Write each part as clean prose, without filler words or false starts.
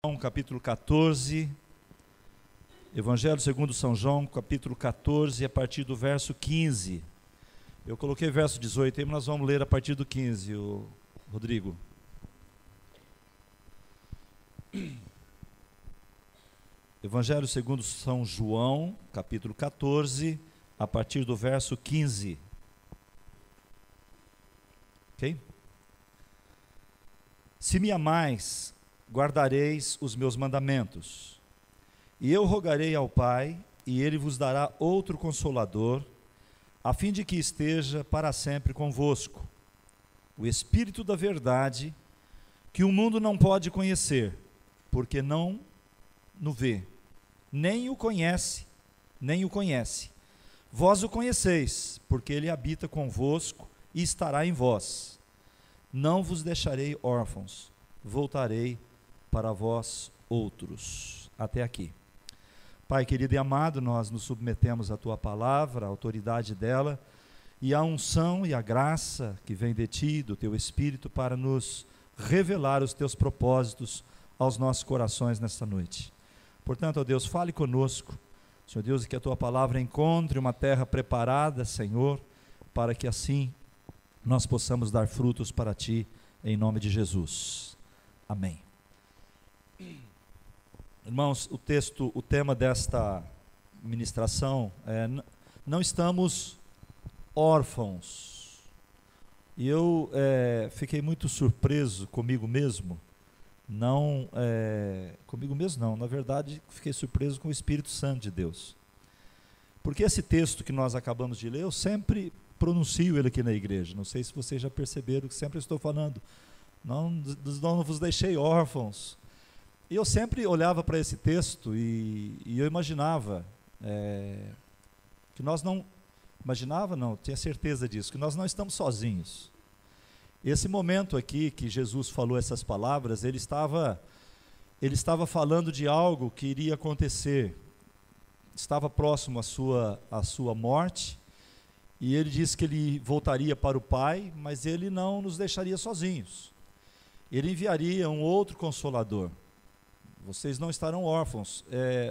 Capítulo 14, Evangelho segundo São João, capítulo 14, a partir do verso 15. Eu coloquei verso 18 aí, mas nós vamos ler a partir do 15, Rodrigo. Evangelho segundo São João, capítulo 14, a partir do verso 15. Ok? Se me amais, guardareis os meus mandamentos, e eu rogarei ao Pai, e ele vos dará outro Consolador, a fim de que esteja para sempre convosco, o Espírito da verdade, que o mundo não pode conhecer, porque não o vê, nem o conhece. Vós o conheceis, porque ele habita convosco e estará em vós. Não vos deixarei órfãos, voltarei para vós outros. Até aqui. Pai querido e amado, nós nos submetemos à tua palavra, à autoridade dela, e à unção e à graça que vem de ti, do teu Espírito, para nos revelar os teus propósitos aos nossos corações nesta noite. Portanto, ó Deus, fale conosco, Senhor Deus, e que a tua palavra encontre uma terra preparada, Senhor, para que assim nós possamos dar frutos para ti, em nome de Jesus. Amém. Irmãos, o tema desta ministração é: não estamos órfãos. E eu fiquei muito surpreso comigo mesmo. Na verdade, fiquei surpreso com o Espírito Santo de Deus. Porque esse texto que nós acabamos de ler, eu sempre pronuncio ele aqui na igreja. Não sei se vocês já perceberam que sempre estou falando, não vos deixei órfãos. E eu sempre olhava para esse texto e eu imaginava, que nós não, tinha certeza disso, que nós não estamos sozinhos. Esse momento aqui que Jesus falou essas palavras, ele estava falando de algo que iria acontecer, estava próximo à sua morte, e ele disse que ele voltaria para o Pai, mas ele não nos deixaria sozinhos. Ele enviaria um outro Consolador. Vocês não estarão órfãos.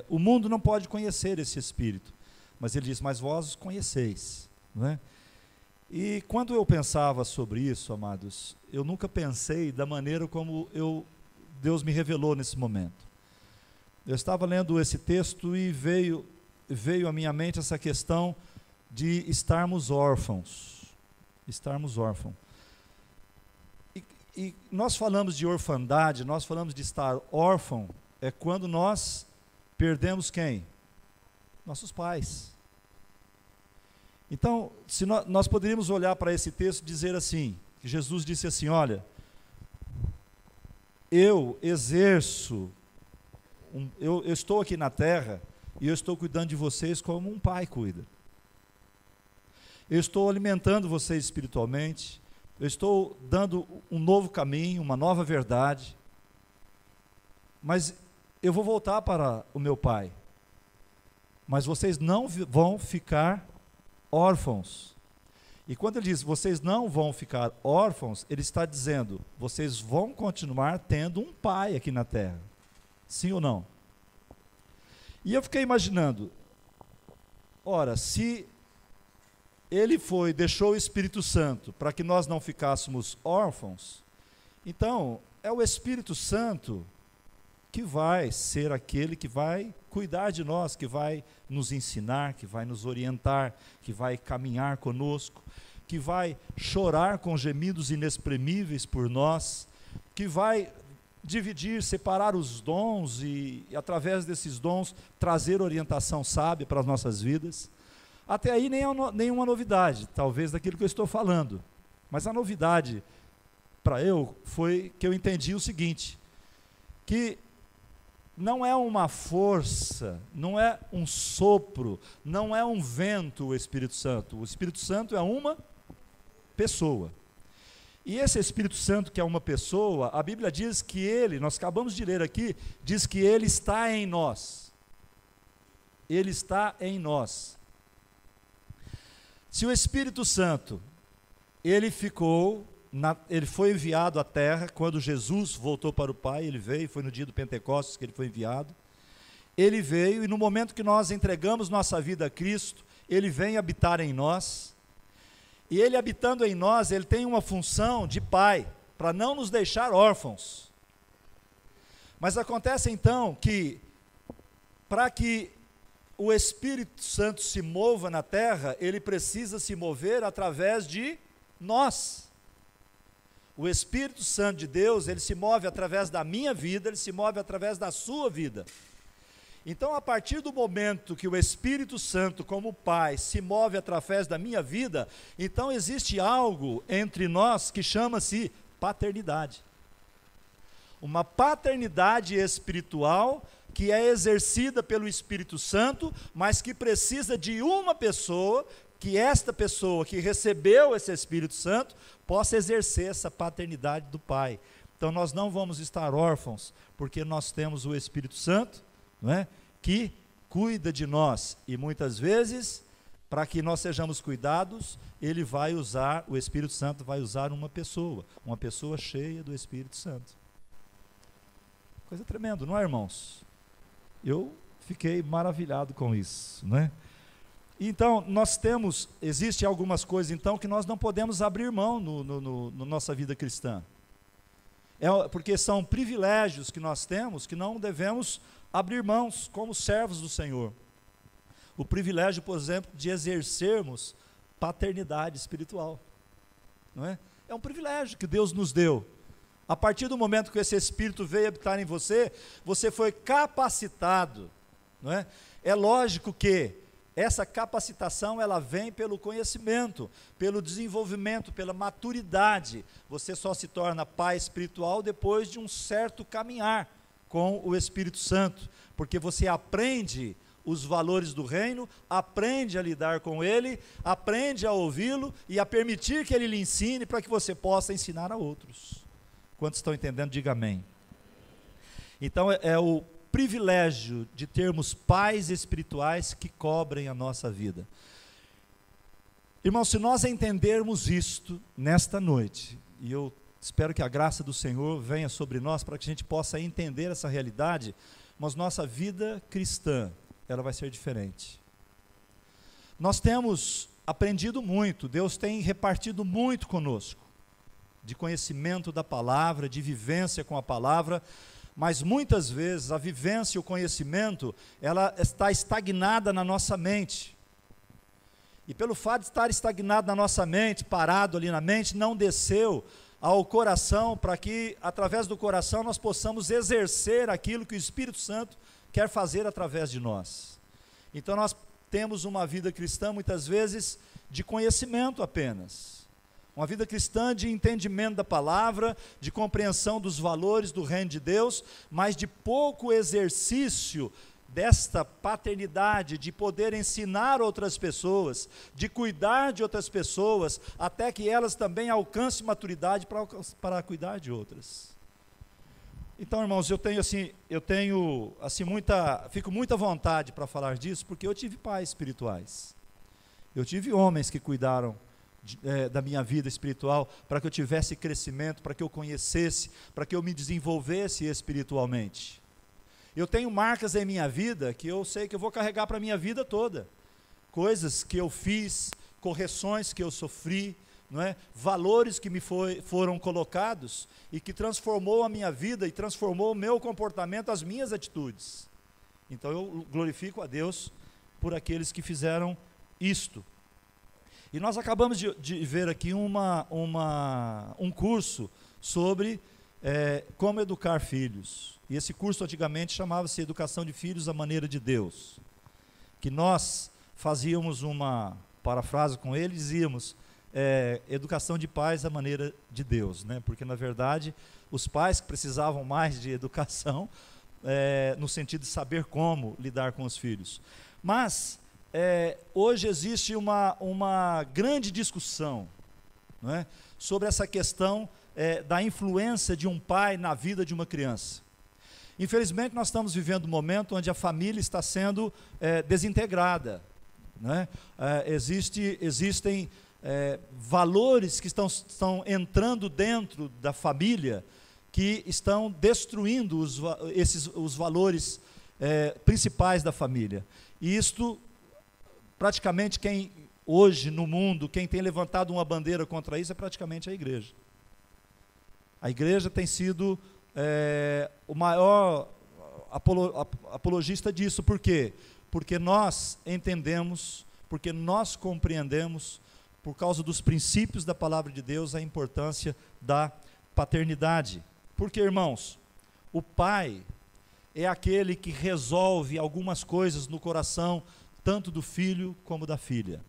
O mundo não pode conhecer esse Espírito, mas ele diz: mas vós conheceis, não é? E quando eu pensava sobre isso, amados, eu nunca pensei da maneira como Deus me revelou nesse momento. Eu estava lendo esse texto e veio à minha mente essa questão de estarmos órfãos. E nós falamos de orfandade, nós falamos de estar órfão, é quando nós perdemos quem? Nossos pais. Então, se nós poderíamos olhar para esse texto e dizer assim, que Jesus disse assim: olha, eu exerço, eu estou aqui na terra e eu estou cuidando de vocês como um pai cuida. Eu estou alimentando vocês espiritualmente, eu estou dando um novo caminho, uma nova verdade, mas eu vou voltar para o meu Pai, mas vocês não vão ficar órfãos. E quando ele diz vocês não vão ficar órfãos, ele está dizendo, vocês vão continuar tendo um pai aqui na terra, sim ou não? E eu fiquei imaginando, ora, se ele deixou o Espírito Santo para que nós não ficássemos órfãos, então é o Espírito Santo que vai ser aquele que vai cuidar de nós, que vai nos ensinar, que vai nos orientar, que vai caminhar conosco, que vai chorar com gemidos inexprimíveis por nós, que vai dividir, separar os dons e através desses dons trazer orientação sábia para as nossas vidas. Até aí nenhuma novidade, talvez daquilo que eu estou falando, mas a novidade para eu foi que eu entendi o seguinte, que não é uma força, não é um sopro, não é um vento o Espírito Santo é uma pessoa. E esse Espírito Santo que é uma pessoa, a Bíblia diz que ele, nós acabamos de ler aqui, diz que ele está em nós. Ele está em nós. Se o Espírito Santo, ele ficou ele foi enviado à terra, quando Jesus voltou para o Pai, ele veio, foi no dia do Pentecostes que ele foi enviado. Ele veio, e no momento que nós entregamos nossa vida a Cristo, ele vem habitar em nós, e ele habitando em nós, ele tem uma função de Pai, para não nos deixar órfãos. Mas acontece então que, para que o Espírito Santo se mova na terra, ele precisa se mover através de nós. O Espírito Santo de Deus, ele se move através da minha vida, ele se move através da sua vida. Então, a partir do momento que o Espírito Santo, como Pai, se move através da minha vida, então existe algo entre nós que chama-se paternidade. Uma paternidade espiritual que é exercida pelo Espírito Santo, mas que precisa de uma pessoa, que esta pessoa que recebeu esse Espírito Santo, possa exercer essa paternidade do Pai. Então nós não vamos estar órfãos, porque nós temos o Espírito Santo, não é? Que cuida de nós, e muitas vezes, para que nós sejamos cuidados, ele vai usar, o Espírito Santo vai usar uma pessoa cheia do Espírito Santo. Coisa tremenda, não é, irmãos? Eu fiquei maravilhado com isso, né? Então, existe algumas coisas então que nós não podemos abrir mão no nossa vida cristã. Porque são privilégios que nós temos que não devemos abrir mãos como servos do Senhor. O privilégio, por exemplo, de exercermos paternidade espiritual, não é? É um privilégio que Deus nos deu. A partir do momento que esse Espírito veio habitar em você, você foi capacitado, não é? É lógico que essa capacitação, ela vem pelo conhecimento, pelo desenvolvimento, pela maturidade. Você só se torna pai espiritual depois de um certo caminhar com o Espírito Santo, porque você aprende os valores do reino, aprende a lidar com ele, aprende a ouvi-lo e a permitir que ele lhe ensine para que você possa ensinar a outros. Quantos estão entendendo, diga amém. Então é o privilégio de termos pais espirituais que cobrem a nossa vida. Irmãos, se nós entendermos isto nesta noite, e eu espero que a graça do Senhor venha sobre nós para que a gente possa entender essa realidade, mas nossa vida cristã, ela vai ser diferente. Nós temos aprendido muito, Deus tem repartido muito conosco, de conhecimento da palavra, de vivência com a palavra, mas muitas vezes a vivência e o conhecimento, ela está estagnada na nossa mente, e pelo fato de estar estagnado na nossa mente, parado ali na mente, não desceu ao coração, para que através do coração nós possamos exercer aquilo que o Espírito Santo quer fazer através de nós. Então nós temos uma vida cristã muitas vezes de conhecimento apenas, uma vida cristã de entendimento da palavra, de compreensão dos valores do reino de Deus, mas de pouco exercício desta paternidade, de poder ensinar outras pessoas, de cuidar de outras pessoas, até que elas também alcancem maturidade para cuidar de outras. Então, irmãos, fico muito à vontade para falar disso, porque eu tive pais espirituais, eu tive homens que cuidaram da minha vida espiritual, para que eu tivesse crescimento, para que eu conhecesse, para que eu me desenvolvesse espiritualmente. Eu tenho marcas em minha vida que eu sei que eu vou carregar para a minha vida toda, coisas que eu fiz, correções que eu sofri, não é? Valores que me foram colocados e que transformou a minha vida e transformou o meu comportamento, as minhas atitudes. Então eu glorifico a Deus por aqueles que fizeram isto. E nós acabamos de ver aqui um curso sobre como educar filhos. E esse curso antigamente chamava-se Educação de Filhos à Maneira de Deus. Que nós fazíamos uma parafrase com ele, dizíamos, educação de pais à maneira de Deus, né? Porque na verdade os pais precisavam mais de educação, no sentido de saber como lidar com os filhos. Mas hoje existe uma grande discussão, não é? Sobre essa questão da influência de um pai na vida de uma criança. Infelizmente nós estamos vivendo um momento onde a família está sendo desintegrada, né? Existem valores que estão entrando dentro da família, que estão destruindo os valores principais da família. E isto, praticamente, quem hoje no mundo, quem tem levantado uma bandeira contra isso é praticamente a igreja. A igreja tem sido o maior apologista disso. Por quê? Porque nós entendemos, porque nós compreendemos, por causa dos princípios da palavra de Deus, a importância da paternidade. Porque, irmãos, o pai é aquele que resolve algumas coisas no coração, tanto do filho como da filha.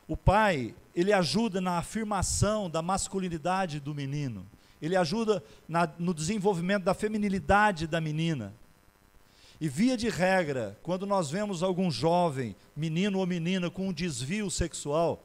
O pai, ele ajuda na afirmação da masculinidade do menino. Ele ajuda no desenvolvimento da feminilidade da menina. E via de regra, quando nós vemos algum jovem, menino ou menina, com um desvio sexual,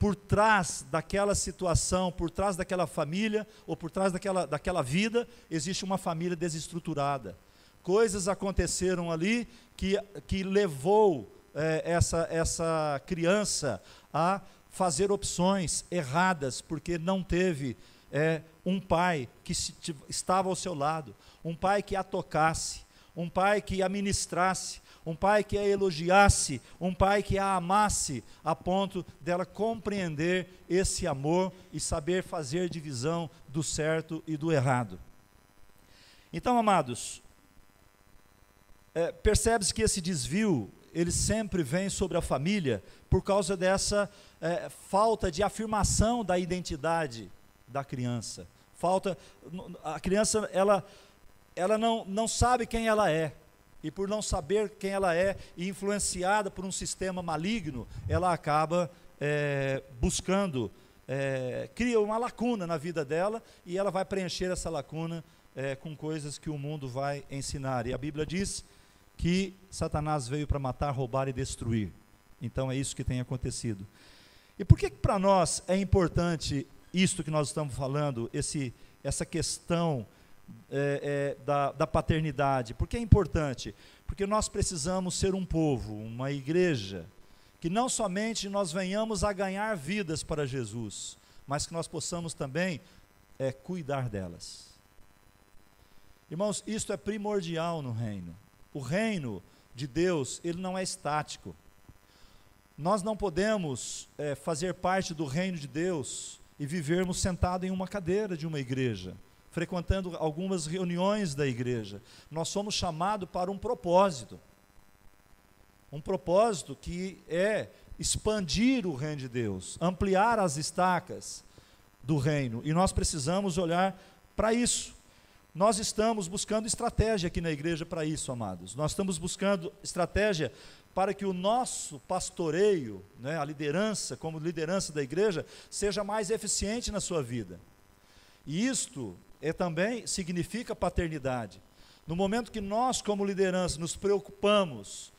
por trás daquela situação, por trás daquela família, ou por trás daquela vida, existe uma família desestruturada. Coisas aconteceram ali que levou essa criança a fazer opções erradas, porque não teve um pai que estava ao seu lado, um pai que a tocasse, um pai que a ministrasse, um pai que a elogiasse, um pai que a amasse, a ponto dela compreender esse amor e saber fazer divisão do certo e do errado. Então, amados, percebe-se que esse desvio, ele sempre vem sobre a família, por causa dessa falta de afirmação da identidade da criança. A criança, ela não sabe quem ela é, e por não saber quem ela é, e influenciada por um sistema maligno, ela acaba buscando, cria uma lacuna na vida dela, e ela vai preencher essa lacuna com coisas que o mundo vai ensinar. E a Bíblia diz que Satanás veio para matar, roubar e destruir. Então é isso que tem acontecido. E por que para nós é importante isto que nós estamos falando, essa questão da paternidade? Por que é importante? Porque nós precisamos ser um povo, uma igreja, que não somente nós venhamos a ganhar vidas para Jesus, mas que nós possamos também cuidar delas. Irmãos, isto é primordial no reino. O reino de Deus, ele não é estático. Nós não podemos fazer parte do reino de Deus e vivermos sentados em uma cadeira de uma igreja, frequentando algumas reuniões da igreja. Nós somos chamados para um propósito que é expandir o reino de Deus, ampliar as estacas do reino, e nós precisamos olhar para isso. Nós estamos buscando estratégia aqui na igreja para isso, amados. Nós estamos buscando estratégia para que o nosso pastoreio, a liderança, como liderança da igreja, seja mais eficiente na sua vida. E isto também significa paternidade. No momento que nós, como liderança, nos preocupamos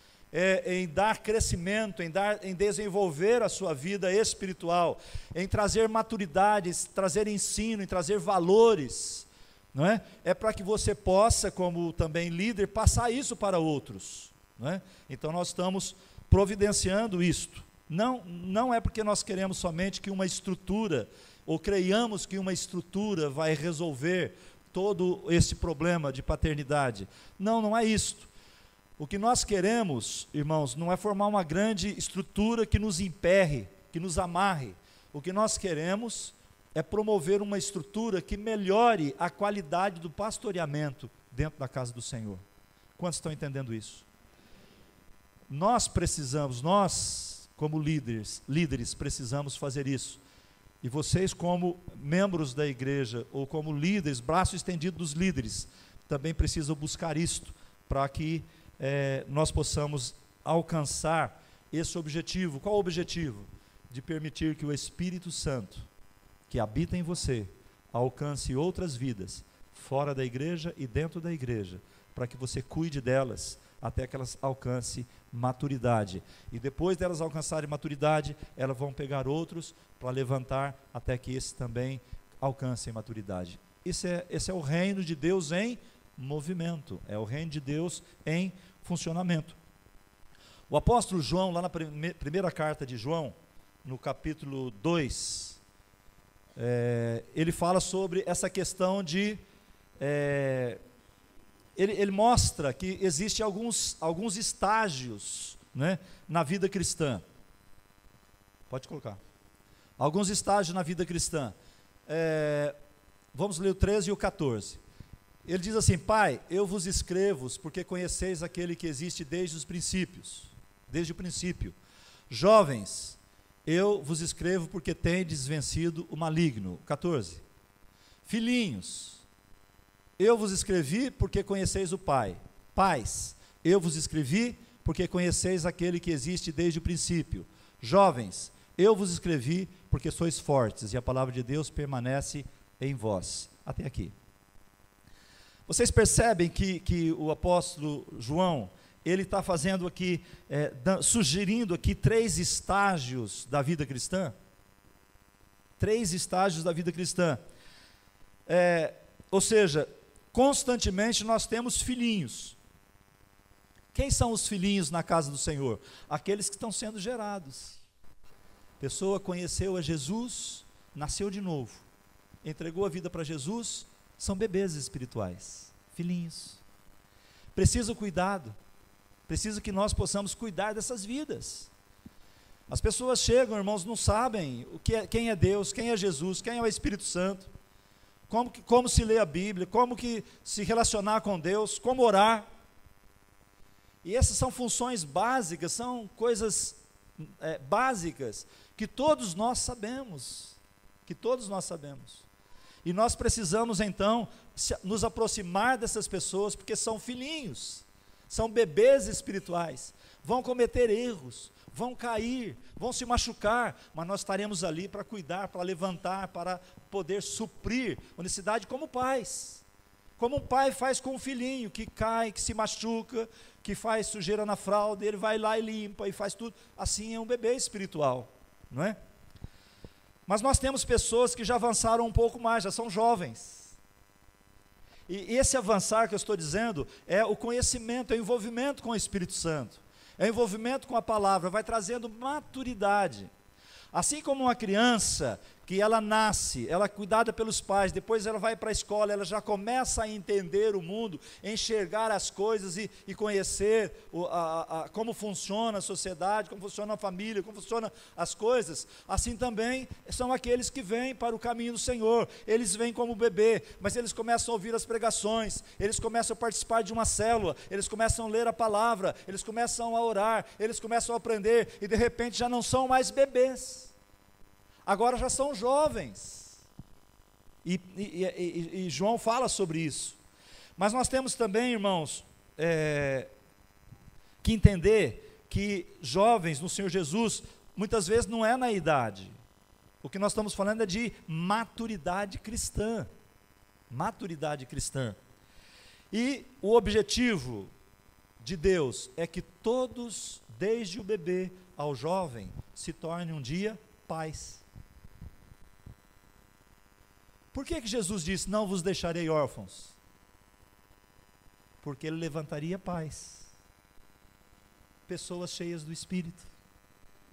em dar crescimento, em desenvolver a sua vida espiritual, em trazer maturidade, em trazer ensino, em trazer valores, não é? É para que você possa, como também líder, passar isso para outros, não é? Então nós estamos providenciando isto. Não é porque nós queremos somente que uma estrutura, ou creiamos que uma estrutura vai resolver todo esse problema de paternidade. Não é isto. O que nós queremos, irmãos, não é formar uma grande estrutura que nos emperre, que nos amarre. O que nós queremos é promover uma estrutura que melhore a qualidade do pastoreamento dentro da casa do Senhor. Quantos estão entendendo isso? Nós como líderes precisamos fazer isso. E vocês, como membros da igreja, ou como líderes, braço estendido dos líderes, também precisam buscar isto, para que nós possamos alcançar esse objetivo. Qual o objetivo? De permitir que o Espírito Santo, que habita em você, alcance outras vidas, fora da igreja e dentro da igreja, para que você cuide delas, até que elas alcancem maturidade. E depois delas alcançarem maturidade, elas vão pegar outros para levantar, até que esses também alcancem maturidade. Esse é o reino de Deus em movimento, é o reino de Deus em funcionamento. O apóstolo João, lá na primeira carta de João, no capítulo 2, ele fala sobre essa questão de... Ele mostra que existem alguns estágios, né, na vida cristã. Pode colocar. Alguns estágios na vida cristã. Vamos ler o 13 e o 14. Ele diz assim: Pai, eu vos escrevo porque conheceis aquele que existe desde os princípios, desde o princípio. Jovens, eu vos escrevo porque tendes vencido o maligno. 14. Filhinhos, eu vos escrevi porque conheceis o Pai. Pais, eu vos escrevi porque conheceis aquele que existe desde o princípio. Jovens, eu vos escrevi porque sois fortes e a palavra de Deus permanece em vós. Até aqui. Vocês percebem que o apóstolo João, ele está fazendo aqui, sugerindo aqui 3 estágios da vida cristã? 3 estágios da vida cristã. Ou seja, constantemente nós temos filhinhos. Quem são os filhinhos na casa do Senhor? Aqueles que estão sendo gerados. A pessoa conheceu a Jesus, nasceu de novo, entregou a vida para Jesus, são bebês espirituais, filhinhos. Precisa cuidado, precisa que nós possamos cuidar dessas vidas. As pessoas chegam, irmãos, não sabem quem é Deus, quem é Jesus, quem é o Espírito Santo, como se lê a Bíblia, como que se relacionar com Deus, como orar. E essas são funções básicas, são coisas básicas que todos nós sabemos, E nós precisamos então nos aproximar dessas pessoas, porque são filhinhos, são bebês espirituais, vão cometer erros, vão cair, vão se machucar, mas nós estaremos ali para cuidar, para levantar, para poder suprir a necessidade como pais. Como um pai faz com um filhinho que cai, que se machuca, que faz sujeira na fralda, ele vai lá e limpa e faz tudo. Assim é um bebê espiritual, não é? Mas nós temos pessoas que já avançaram um pouco mais, já são jovens. E esse avançar que eu estou dizendo é o conhecimento, é o envolvimento com o Espírito Santo, é o envolvimento com a palavra, vai trazendo maturidade. Assim como uma criança que ela nasce, ela é cuidada pelos pais, depois ela vai para a escola, ela já começa a entender o mundo, enxergar as coisas e conhecer como funciona a sociedade, como funciona a família, como funcionam as coisas. Assim também são aqueles que vêm para o caminho do Senhor. Eles vêm como bebê, mas eles começam a ouvir as pregações, eles começam a participar de uma célula, eles começam a ler a palavra, eles começam a orar, eles começam a aprender, e de repente já não são mais bebês. Agora já são jovens, e João fala sobre isso. Mas nós temos também, irmãos, que entender que jovens no Senhor Jesus, muitas vezes não é na idade. O que nós estamos falando é de maturidade cristã. Maturidade cristã. E o objetivo de Deus é que todos, desde o bebê ao jovem, se tornem um dia pais. Por que Jesus disse, não vos deixarei órfãos? Porque ele levantaria pais, pessoas cheias do Espírito.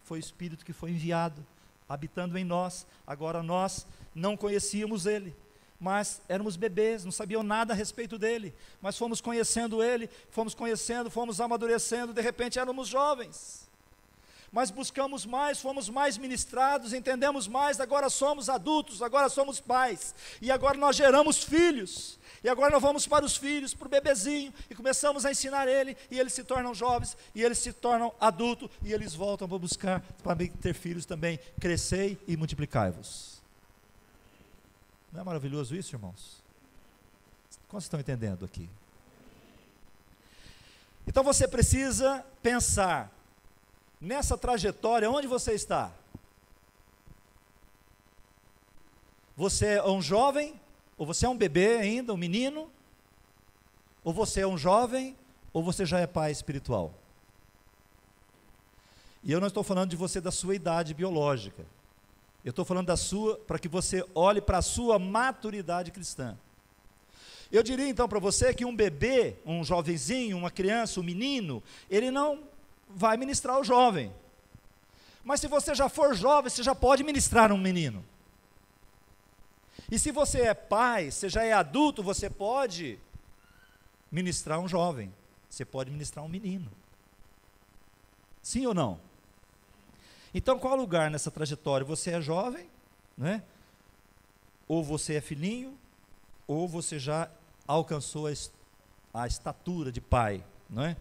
Foi o Espírito que foi enviado, habitando em nós. Agora nós não conhecíamos ele, mas éramos bebês, não sabiam nada a respeito dele, mas fomos conhecendo ele, fomos amadurecendo, de repente éramos jovens. Mas buscamos mais, fomos mais ministrados, entendemos mais, agora somos adultos, agora somos pais, e agora nós geramos filhos, e agora nós vamos para os filhos, para o bebezinho, e começamos a ensinar ele, e eles se tornam jovens, e eles se tornam adultos, e eles voltam para buscar, para ter filhos também. Crescei e multiplicai-vos. Não é maravilhoso isso, irmãos? Quantos estão entendendo aqui? Então você precisa pensar nessa trajetória, onde você está? Você é um jovem, ou você é um bebê ainda, um menino? Ou você é um jovem, ou você já é pai espiritual? E eu não estou falando de você da sua idade biológica. Eu estou falando da sua, para que você olhe para a sua maturidade cristã. Eu diria então para você que um bebê, um jovenzinho, uma criança, um menino, ele não vai ministrar o jovem. Mas se você já for jovem, você já pode ministrar um menino. E se você é pai, você já é adulto, você pode ministrar um jovem. Você pode ministrar um menino. Sim ou não? Então, qual lugar nessa trajetória? Você é jovem, né? Ou você é filhinho, ou você já alcançou a estatura de pai, não é?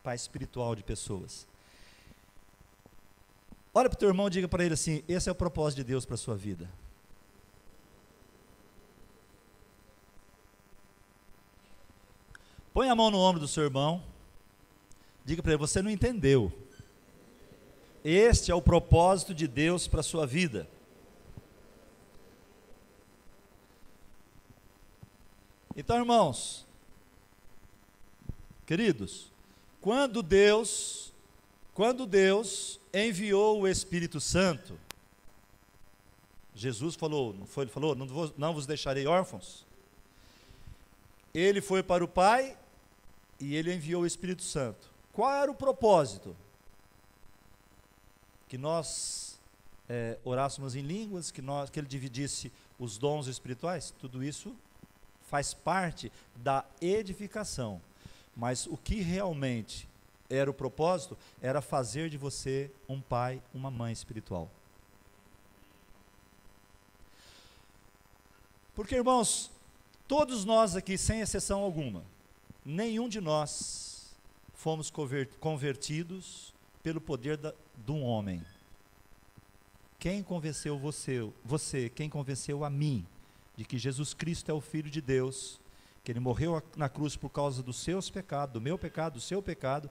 Pai espiritual de pessoas. Olha para o teu irmão e diga para ele assim: esse é o propósito de Deus para a sua vida. Põe a mão no ombro do seu irmão, diga para ele: você não entendeu. Este é o propósito de Deus para a sua vida. Então, irmãos, queridos, quando Deus enviou o Espírito Santo, Jesus falou, não foi? Ele falou: não vos deixarei órfãos. Ele foi para o Pai e ele enviou o Espírito Santo. Qual era o propósito? Que nós orássemos em línguas, que ele dividisse os dons espirituais. Tudo isso faz parte da edificação. Mas o que realmente era o propósito, era fazer de você um pai, uma mãe espiritual. Porque, irmãos, todos nós aqui, sem exceção alguma, nenhum de nós fomos convertidos pelo poder de um homem. Quem convenceu você, quem convenceu a mim, de que Jesus Cristo é o Filho de Deus, que Ele morreu na cruz por causa dos seus pecados, do meu pecado, do seu pecado,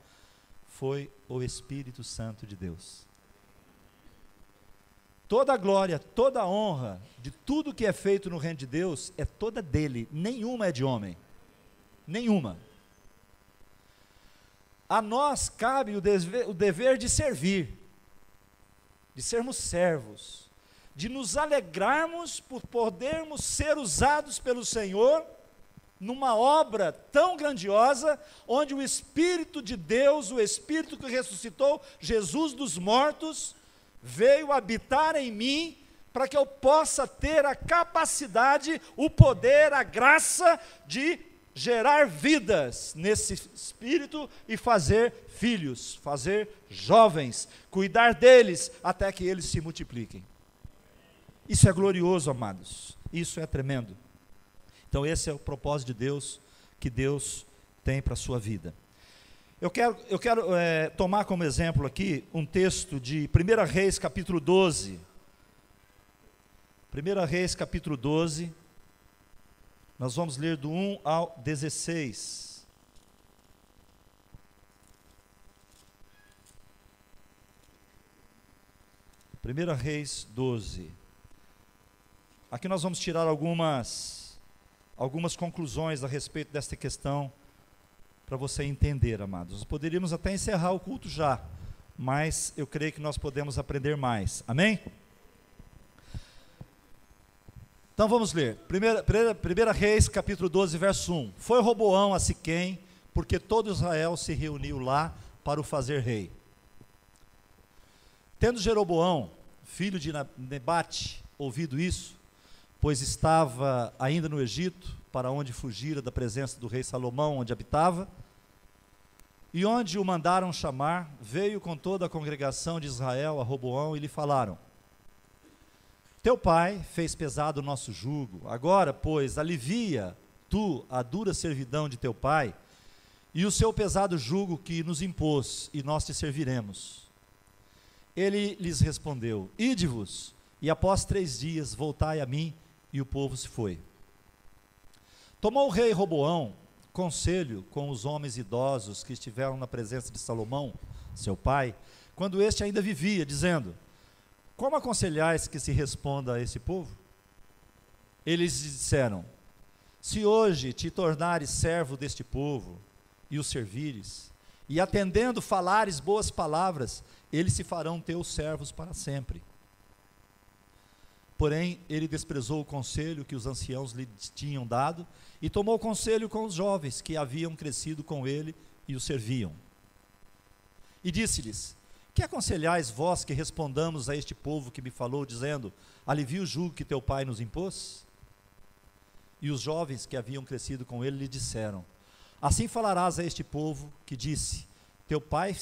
foi o Espírito Santo de Deus. Toda a glória, toda a honra de tudo que é feito no reino de Deus é toda dele, nenhuma é de homem, nenhuma. A nós cabe o dever de servir, de sermos servos, de nos alegrarmos por podermos ser usados pelo Senhor numa obra tão grandiosa, onde o Espírito de Deus, o Espírito que ressuscitou Jesus dos mortos, veio habitar em mim, para que eu possa ter a capacidade, o poder, a graça de gerar vidas nesse Espírito e fazer filhos, fazer jovens, cuidar deles até que eles se multipliquem. Isso é glorioso, amados, isso é tremendo. Então esse é o propósito de Deus, que Deus tem para a sua vida. Eu quero tomar como exemplo aqui um texto de 1 Reis capítulo 12. 1 Reis capítulo 12, nós vamos ler do 1 ao 16. Primeira Reis 12. Aqui nós vamos tirar algumas conclusões a respeito desta questão, para você entender, amados. Nós poderíamos até encerrar o culto já, mas eu creio que nós podemos aprender mais. Amém? Então vamos ler. 1 Reis, capítulo 12, verso 1. Foi Roboão a Siquém, porque todo Israel se reuniu lá para o fazer rei. Tendo Jeroboão, filho de Nebate, ouvido isso, pois estava ainda no Egito, para onde fugira da presença do rei Salomão, onde habitava, e onde o mandaram chamar, veio com toda a congregação de Israel a Roboão e lhe falaram: teu pai fez pesado o nosso jugo, agora, pois, alivia tu a dura servidão de teu pai, e o seu pesado jugo que nos impôs, e nós te serviremos. Ele lhes respondeu: ide-vos, e após 3 dias voltai a mim. E o povo se foi. Tomou o rei Roboão conselho com os homens idosos que estiveram na presença de Salomão, seu pai, quando este ainda vivia, dizendo: como aconselhais que se responda a esse povo? Eles disseram: se hoje te tornares servo deste povo, e os servires, e atendendo falares boas palavras, eles se farão teus servos para sempre. Porém, ele desprezou o conselho que os anciãos lhe tinham dado, e tomou conselho com os jovens que haviam crescido com ele e o serviam. E disse-lhes: Que aconselhais vós que respondamos a este povo que me falou, dizendo: alivia o jugo que teu pai nos impôs? E os jovens que haviam crescido com ele lhe disseram: assim falarás a este povo que disse: teu pai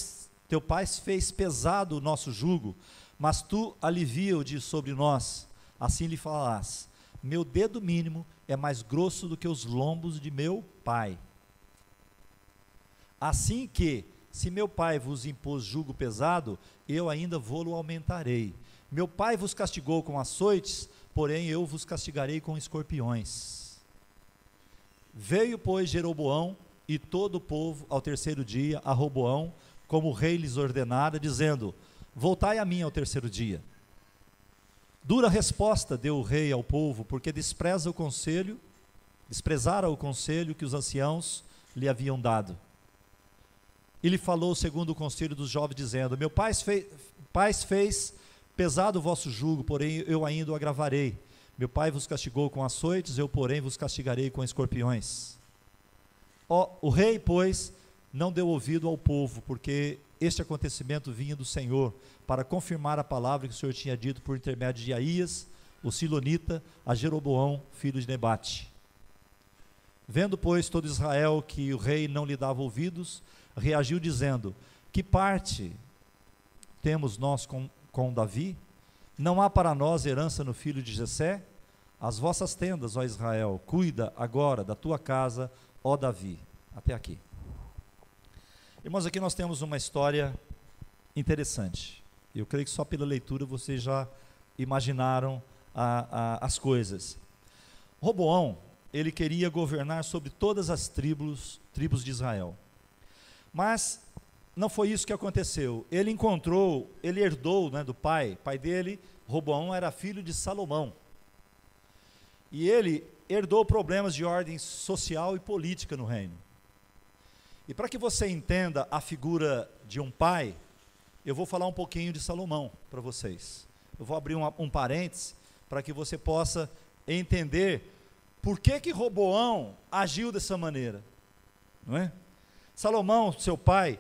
fez pesado o nosso jugo, mas tu alivia-o de sobre nós. Assim lhe falarás: meu dedo mínimo é mais grosso do que os lombos de meu pai. Assim que, se meu pai vos impôs jugo pesado, eu ainda vô-lo aumentarei. Meu pai vos castigou com açoites, porém eu vos castigarei com escorpiões. Veio, pois, Jeroboão e todo o povo ao terceiro dia a Roboão, como o rei lhes ordenara, dizendo: voltai a mim ao terceiro dia. Dura resposta deu o rei ao povo, porque desprezara o conselho que os anciãos lhe haviam dado. E lhe falou segundo o conselho dos jovens, dizendo: meu pai fez pesado o vosso jugo, porém eu ainda o agravarei. Meu pai vos castigou com açoites, eu porém vos castigarei com escorpiões. O rei, pois, não deu ouvido ao povo, porque este acontecimento vinha do Senhor, para confirmar a palavra que o Senhor tinha dito por intermédio de Aías, o silonita, a Jeroboão, filho de Nebate. Vendo, pois, todo Israel que o rei não lhe dava ouvidos, reagiu dizendo: que parte temos nós com Davi? Não há para nós herança no filho de Jessé? As vossas tendas, ó Israel, cuida agora da tua casa, ó Davi. Até aqui. Irmãos, aqui nós temos uma história interessante. Eu creio que só pela leitura vocês já imaginaram as coisas. Roboão, ele queria governar sobre todas as tribos de Israel. Mas não foi isso que aconteceu. Ele herdou, né, do pai dele. Roboão era filho de Salomão. E ele herdou problemas de ordem social e política no reino. E para que você entenda a figura de um pai, eu vou falar um pouquinho de Salomão para vocês. Eu vou abrir um parêntese para que você possa entender por que Roboão agiu dessa maneira, não é? Salomão, seu pai,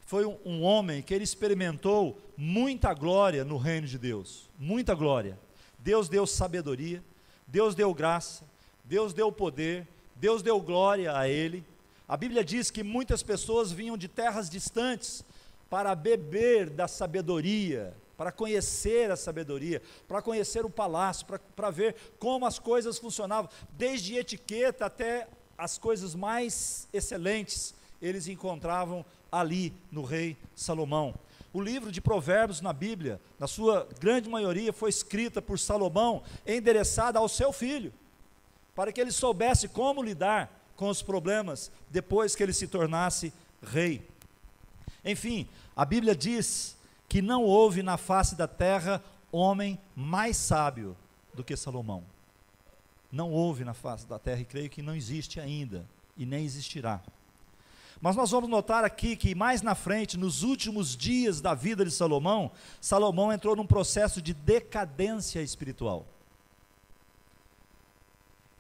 foi um homem que ele experimentou muita glória no reino de Deus, muita glória. Deus deu sabedoria, Deus deu graça, Deus deu poder, Deus deu glória a ele. A Bíblia diz que muitas pessoas vinham de terras distantes para beber da sabedoria, para conhecer a sabedoria, para conhecer o palácio, para ver como as coisas funcionavam, desde etiqueta até as coisas mais excelentes, eles encontravam ali no rei Salomão. O livro de Provérbios na Bíblia, na sua grande maioria, foi escrita por Salomão, endereçada ao seu filho, para que ele soubesse como lidar com os problemas depois que ele se tornasse rei. Enfim, a Bíblia diz que não houve na face da terra homem mais sábio do que Salomão. Não houve na face da terra, e creio que não existe ainda, e nem existirá. Mas nós vamos notar aqui que mais na frente, nos últimos dias da vida de Salomão, Salomão entrou num processo de decadência espiritual.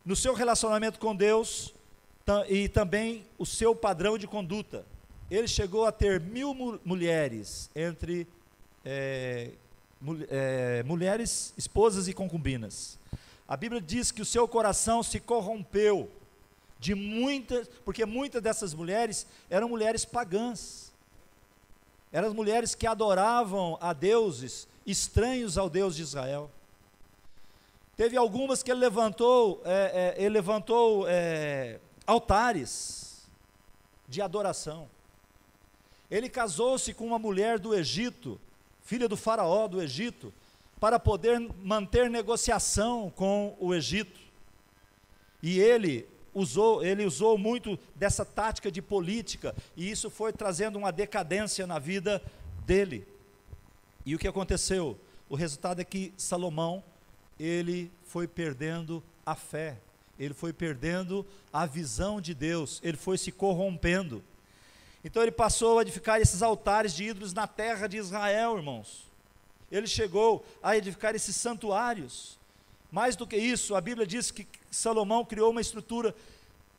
No seu relacionamento com Deus, e também o seu padrão de conduta. Ele chegou a ter 1000 mulheres, entre mulheres, esposas e concubinas. A Bíblia diz que o seu coração se corrompeu, porque muitas dessas mulheres eram mulheres pagãs, eram mulheres que adoravam a deuses estranhos ao Deus de Israel. Teve algumas que ele levantou altares de adoração. Ele casou-se com uma mulher do Egito, filha do faraó do Egito, para poder manter negociação com o Egito. E ele usou muito dessa tática de política, e isso foi trazendo uma decadência na vida dele. E o que aconteceu? O resultado é que Salomão, ele foi perdendo a fé, ele foi perdendo a visão de Deus, ele foi se corrompendo. Então ele passou a edificar esses altares de ídolos na terra de Israel, irmãos. Ele chegou a edificar esses santuários. Mais do que isso, a Bíblia diz que Salomão criou uma estrutura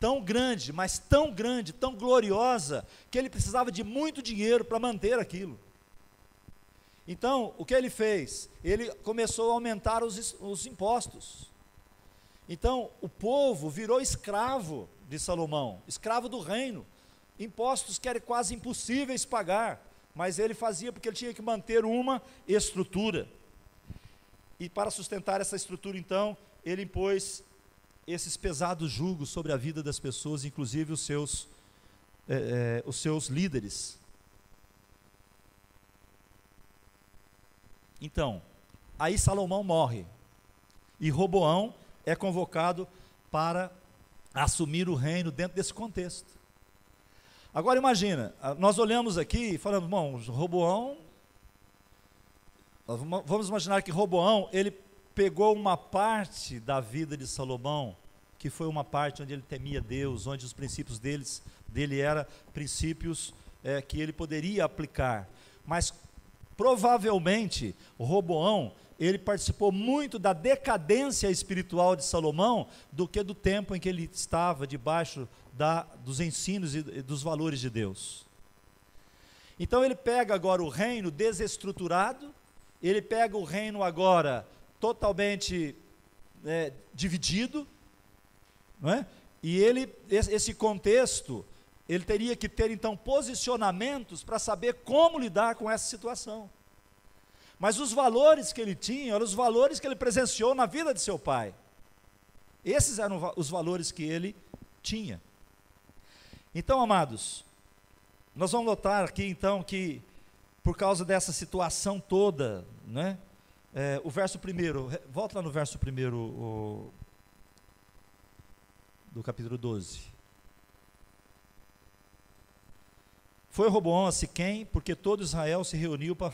tão grande, mas tão grande, tão gloriosa, que ele precisava de muito dinheiro para manter aquilo. Então, o que ele fez? Ele começou a aumentar os impostos. Então, o povo virou escravo de Salomão, escravo do reino. Impostos que eram quase impossíveis pagar, mas ele fazia porque ele tinha que manter uma estrutura. E para sustentar essa estrutura, então, ele impôs esses pesados julgos sobre a vida das pessoas, inclusive os seus líderes. Então, aí Salomão morre, e Roboão é convocado para assumir o reino dentro desse contexto. Agora imagina, nós olhamos aqui e falamos, bom, Roboão, vamos imaginar que Roboão, ele pegou uma parte da vida de Salomão, que foi uma parte onde ele temia Deus, onde os princípios dele eram princípios que ele poderia aplicar, mas provavelmente Roboão, ele participou muito da decadência espiritual de Salomão, do que do tempo em que ele estava debaixo dos ensinos e dos valores de Deus. Então ele pega agora o reino desestruturado, ele pega o reino agora totalmente dividido, não é? E esse contexto, ele teria que ter então posicionamentos para saber como lidar com essa situação. Mas os valores que ele tinha, eram os valores que ele presenciou na vida de seu pai. Esses eram os valores que ele tinha. Então, amados, nós vamos notar aqui então que, por causa dessa situação toda, né, o verso 1, volta lá no verso 1 do capítulo 12. Foi Roboão a Siquém, porque todo Israel se reuniu para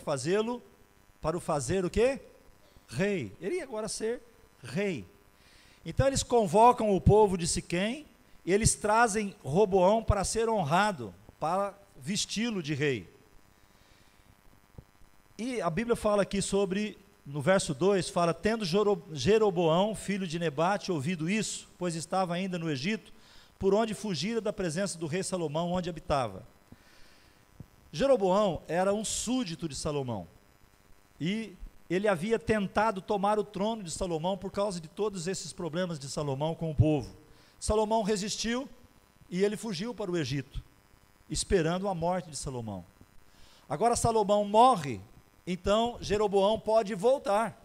o fazer o quê? Rei. Ele ia agora ser rei. Então eles convocam o povo de Siquém, e eles trazem Roboão para ser honrado, para vesti-lo de rei. E a Bíblia fala aqui sobre, no verso 2, fala, tendo Jeroboão, filho de Nebate, ouvido isso, pois estava ainda no Egito, por onde fugira da presença do rei Salomão, onde habitava. Jeroboão era um súdito de Salomão, e ele havia tentado tomar o trono de Salomão por causa de todos esses problemas de Salomão com o povo. Salomão resistiu e ele fugiu para o Egito, esperando a morte de Salomão. Agora Salomão morre, então Jeroboão pode voltar.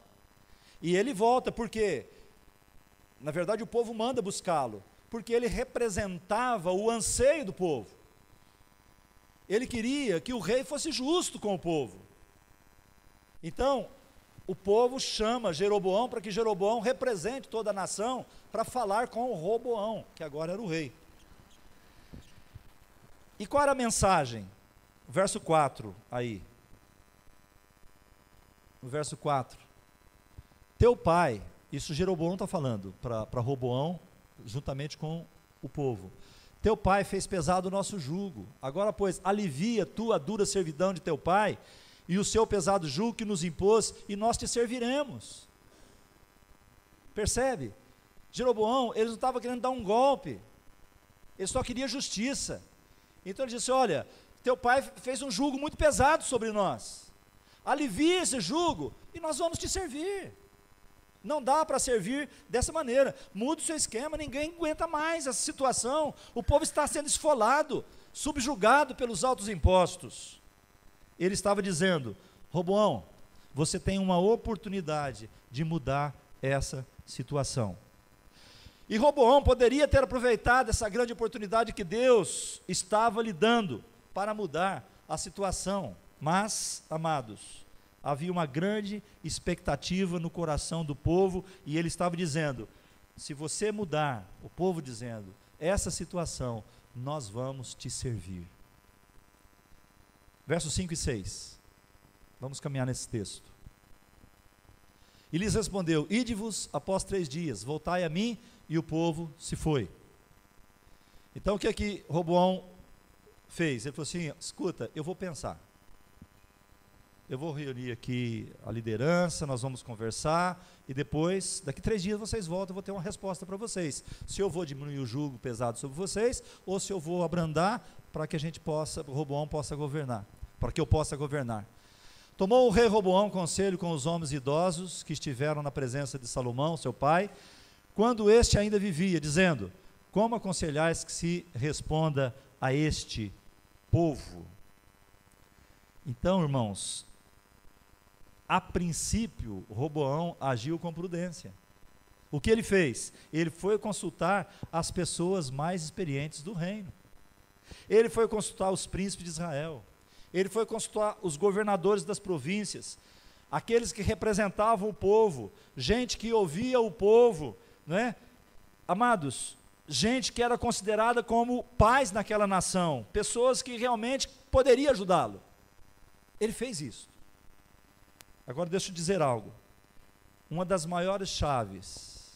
E ele volta porque, na verdade, o povo manda buscá-lo, porque ele representava o anseio do povo. Ele queria que o rei fosse justo com o povo. Então, o povo chama Jeroboão para que Jeroboão represente toda a nação para falar com o Roboão, que agora era o rei. E qual era a mensagem? Verso 4 aí. No verso 4. Teu pai, isso Jeroboão está falando para Roboão, juntamente com o povo. Teu pai fez pesado o nosso jugo. Agora, pois, alivia tu a dura servidão de teu pai e o seu pesado jugo que nos impôs, e nós te serviremos. Percebe? Jeroboão, ele não estava querendo dar um golpe, ele só queria justiça. Então ele disse, olha, teu pai fez um jugo muito pesado sobre nós, alivia esse jugo e nós vamos te servir. Não dá para servir dessa maneira, muda o seu esquema, ninguém aguenta mais essa situação, o povo está sendo esfolado, subjugado pelos altos impostos. Ele estava dizendo, Roboão, você tem uma oportunidade de mudar essa situação. E Roboão poderia ter aproveitado essa grande oportunidade que Deus estava lhe dando para mudar a situação, mas, amados, havia uma grande expectativa no coração do povo, e ele estava dizendo, se você mudar, o povo dizendo, essa situação, nós vamos te servir. Versos 5 e 6, vamos caminhar nesse texto. E lhes respondeu, ide-vos após 3 dias, voltai a mim, e o povo se foi. Então o que é que Roboão fez? Ele falou assim, escuta, eu vou pensar, eu vou reunir aqui a liderança, nós vamos conversar, e depois, daqui 3 dias vocês voltam, eu vou ter uma resposta para vocês, se eu vou diminuir o jugo pesado sobre vocês, ou se eu vou abrandar, para que a gente possa, o Roboão possa governar, para que eu possa governar. Tomou o rei Roboão conselho com os homens idosos que estiveram na presença de Salomão, seu pai, quando este ainda vivia, dizendo: como aconselhais que se responda a este povo? Então, irmãos, a princípio, Roboão agiu com prudência. O que ele fez? Ele foi consultar as pessoas mais experientes do reino. Ele foi consultar os príncipes de Israel. Ele foi consultar os governadores das províncias, aqueles que representavam o povo, gente que ouvia o povo, né? Amados, gente que era considerada como pais naquela nação, pessoas que realmente poderiam ajudá-lo. Ele fez isso. Agora deixa eu dizer algo. Uma das maiores chaves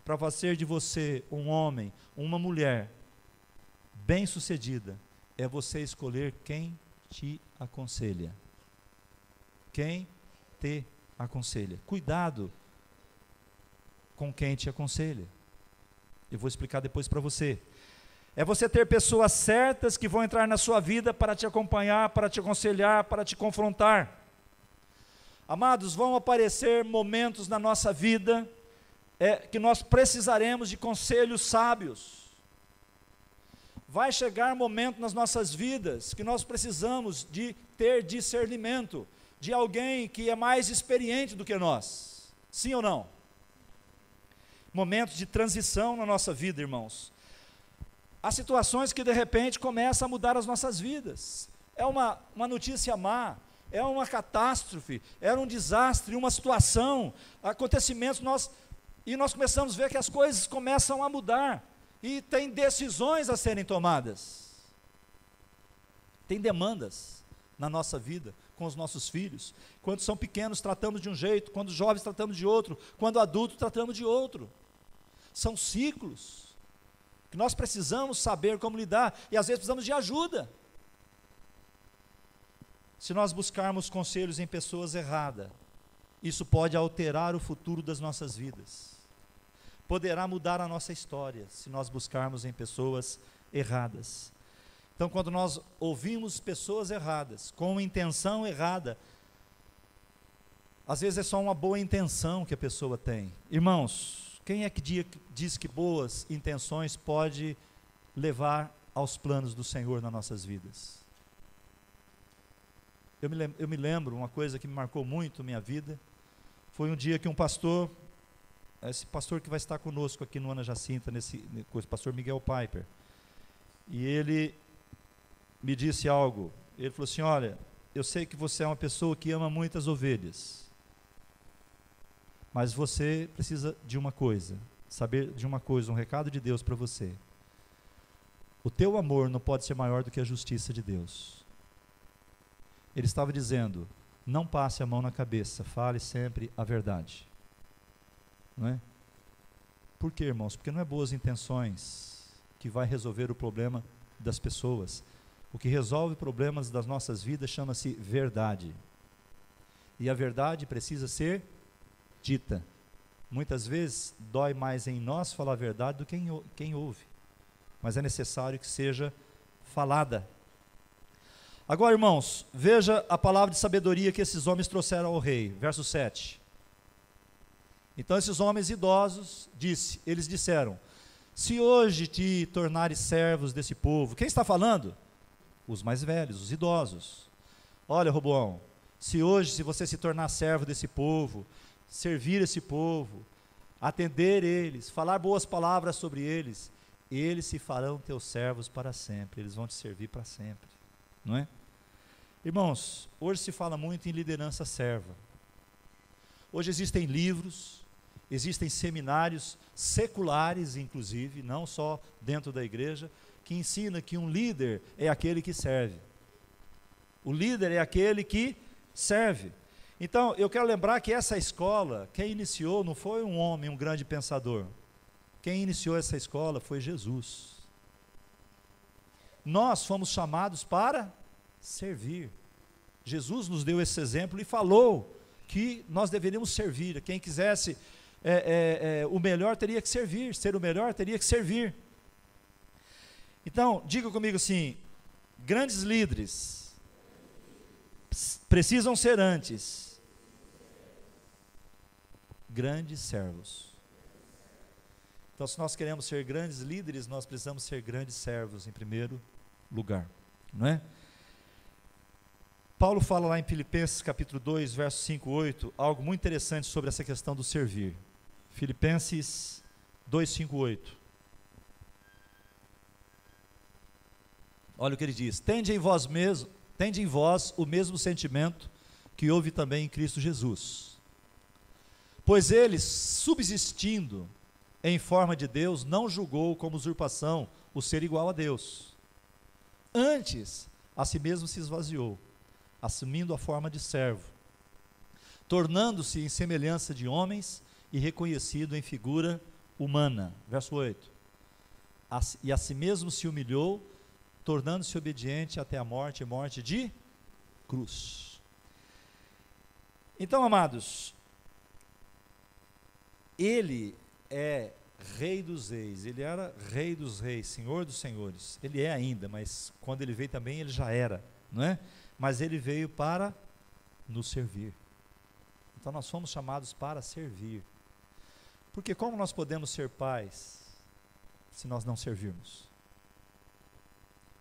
para fazer de você um homem, uma mulher bem-sucedida, é você escolher quem te aconselha. Quem te aconselha. Cuidado com quem te aconselha. Eu vou explicar depois para você. É você ter pessoas certas que vão entrar na sua vida para te acompanhar, para te aconselhar, para te confrontar. Amados, vão aparecer momentos na nossa vida que nós precisaremos de conselhos sábios. Vai chegar momento nas nossas vidas que nós precisamos de ter discernimento de alguém que é mais experiente do que nós. Sim ou não? Momentos de transição na nossa vida, irmãos. Há situações que de repente começam a mudar as nossas vidas. É uma notícia má, é uma catástrofe, é um desastre, uma situação, acontecimentos, e nós começamos a ver que as coisas começam a mudar, e tem decisões a serem tomadas, tem demandas na nossa vida, com os nossos filhos. Quando são pequenos tratamos de um jeito, quando jovens tratamos de outro, quando adultos tratamos de outro. São ciclos que nós precisamos saber como lidar, e às vezes precisamos de ajuda. Se nós buscarmos conselhos em pessoas erradas, isso pode alterar o futuro das nossas vidas. Poderá mudar a nossa história, se nós buscarmos em pessoas erradas. Então, quando nós ouvimos pessoas erradas, com intenção errada, às vezes é só uma boa intenção que a pessoa tem. Irmãos, quem é que diz que boas intenções pode levar aos planos do Senhor nas nossas vidas? Eu me lembro, uma coisa que me marcou muito a minha vida, foi um dia que um pastor, esse pastor que vai estar conosco aqui no Ana Jacinta, o pastor Miguel Piper, e ele me disse algo. Ele falou assim: olha, eu sei que você é uma pessoa que ama muitas ovelhas, mas você precisa de uma coisa, saber de uma coisa, um recado de Deus para você. O teu amor não pode ser maior do que a justiça de Deus. Ele estava dizendo: não passe a mão na cabeça, fale sempre a verdade. Não é? Por quê, irmãos? Porque não é boas intenções que vai resolver o problema das pessoas. O que resolve problemas das nossas vidas chama-se verdade. E a verdade precisa ser dita. Muitas vezes dói mais em nós falar a verdade do que quem ouve. Mas é necessário que seja falada. Agora, irmãos, veja a palavra de sabedoria que esses homens trouxeram ao rei. Verso 7. Então esses homens idosos, eles disseram: se hoje te tornares servos desse povo. Quem está falando? Os mais velhos, os idosos. Olha, Roboão, se você se tornar servo desse povo, servir esse povo, atender eles, falar boas palavras sobre eles, eles se farão teus servos para sempre, eles vão te servir para sempre, não é? Irmãos, hoje se fala muito em liderança serva. Hoje existem livros, existem seminários seculares, inclusive, não só dentro da igreja, que ensina que um líder é aquele que serve. O líder é aquele que serve. Então, eu quero lembrar que essa escola, quem iniciou não foi um homem, um grande pensador. Quem iniciou essa escola foi Jesus. Nós fomos chamados para servir. Jesus nos deu esse exemplo e falou que nós deveríamos servir. Quem quisesse o melhor teria que servir, ser o melhor teria que servir. Então, diga comigo assim: grandes líderes precisam ser antes grandes servos. Então, se nós queremos ser grandes líderes, nós precisamos ser grandes servos em primeiro lugar, não é? Paulo fala lá em Filipenses capítulo 2, verso 5, 8, algo muito interessante sobre essa questão do servir. Filipenses 2, 5, 8. Olha o que ele diz: tende em vós o mesmo sentimento que houve também em Cristo Jesus. Pois ele, subsistindo em forma de Deus, não julgou como usurpação o ser igual a Deus. Antes, a si mesmo se esvaziou, assumindo a forma de servo, tornando-se em semelhança de homens e reconhecido em figura humana. Verso 8. E a si mesmo se humilhou, tornando-se obediente até a morte, e morte de cruz. Então, amados, ele é Rei dos reis, ele era Rei dos reis, Senhor dos senhores, ele é ainda, mas quando ele veio também ele já era, não é? Mas ele veio para nos servir. Então nós fomos chamados para servir. Porque como nós podemos ser pais se nós não servirmos?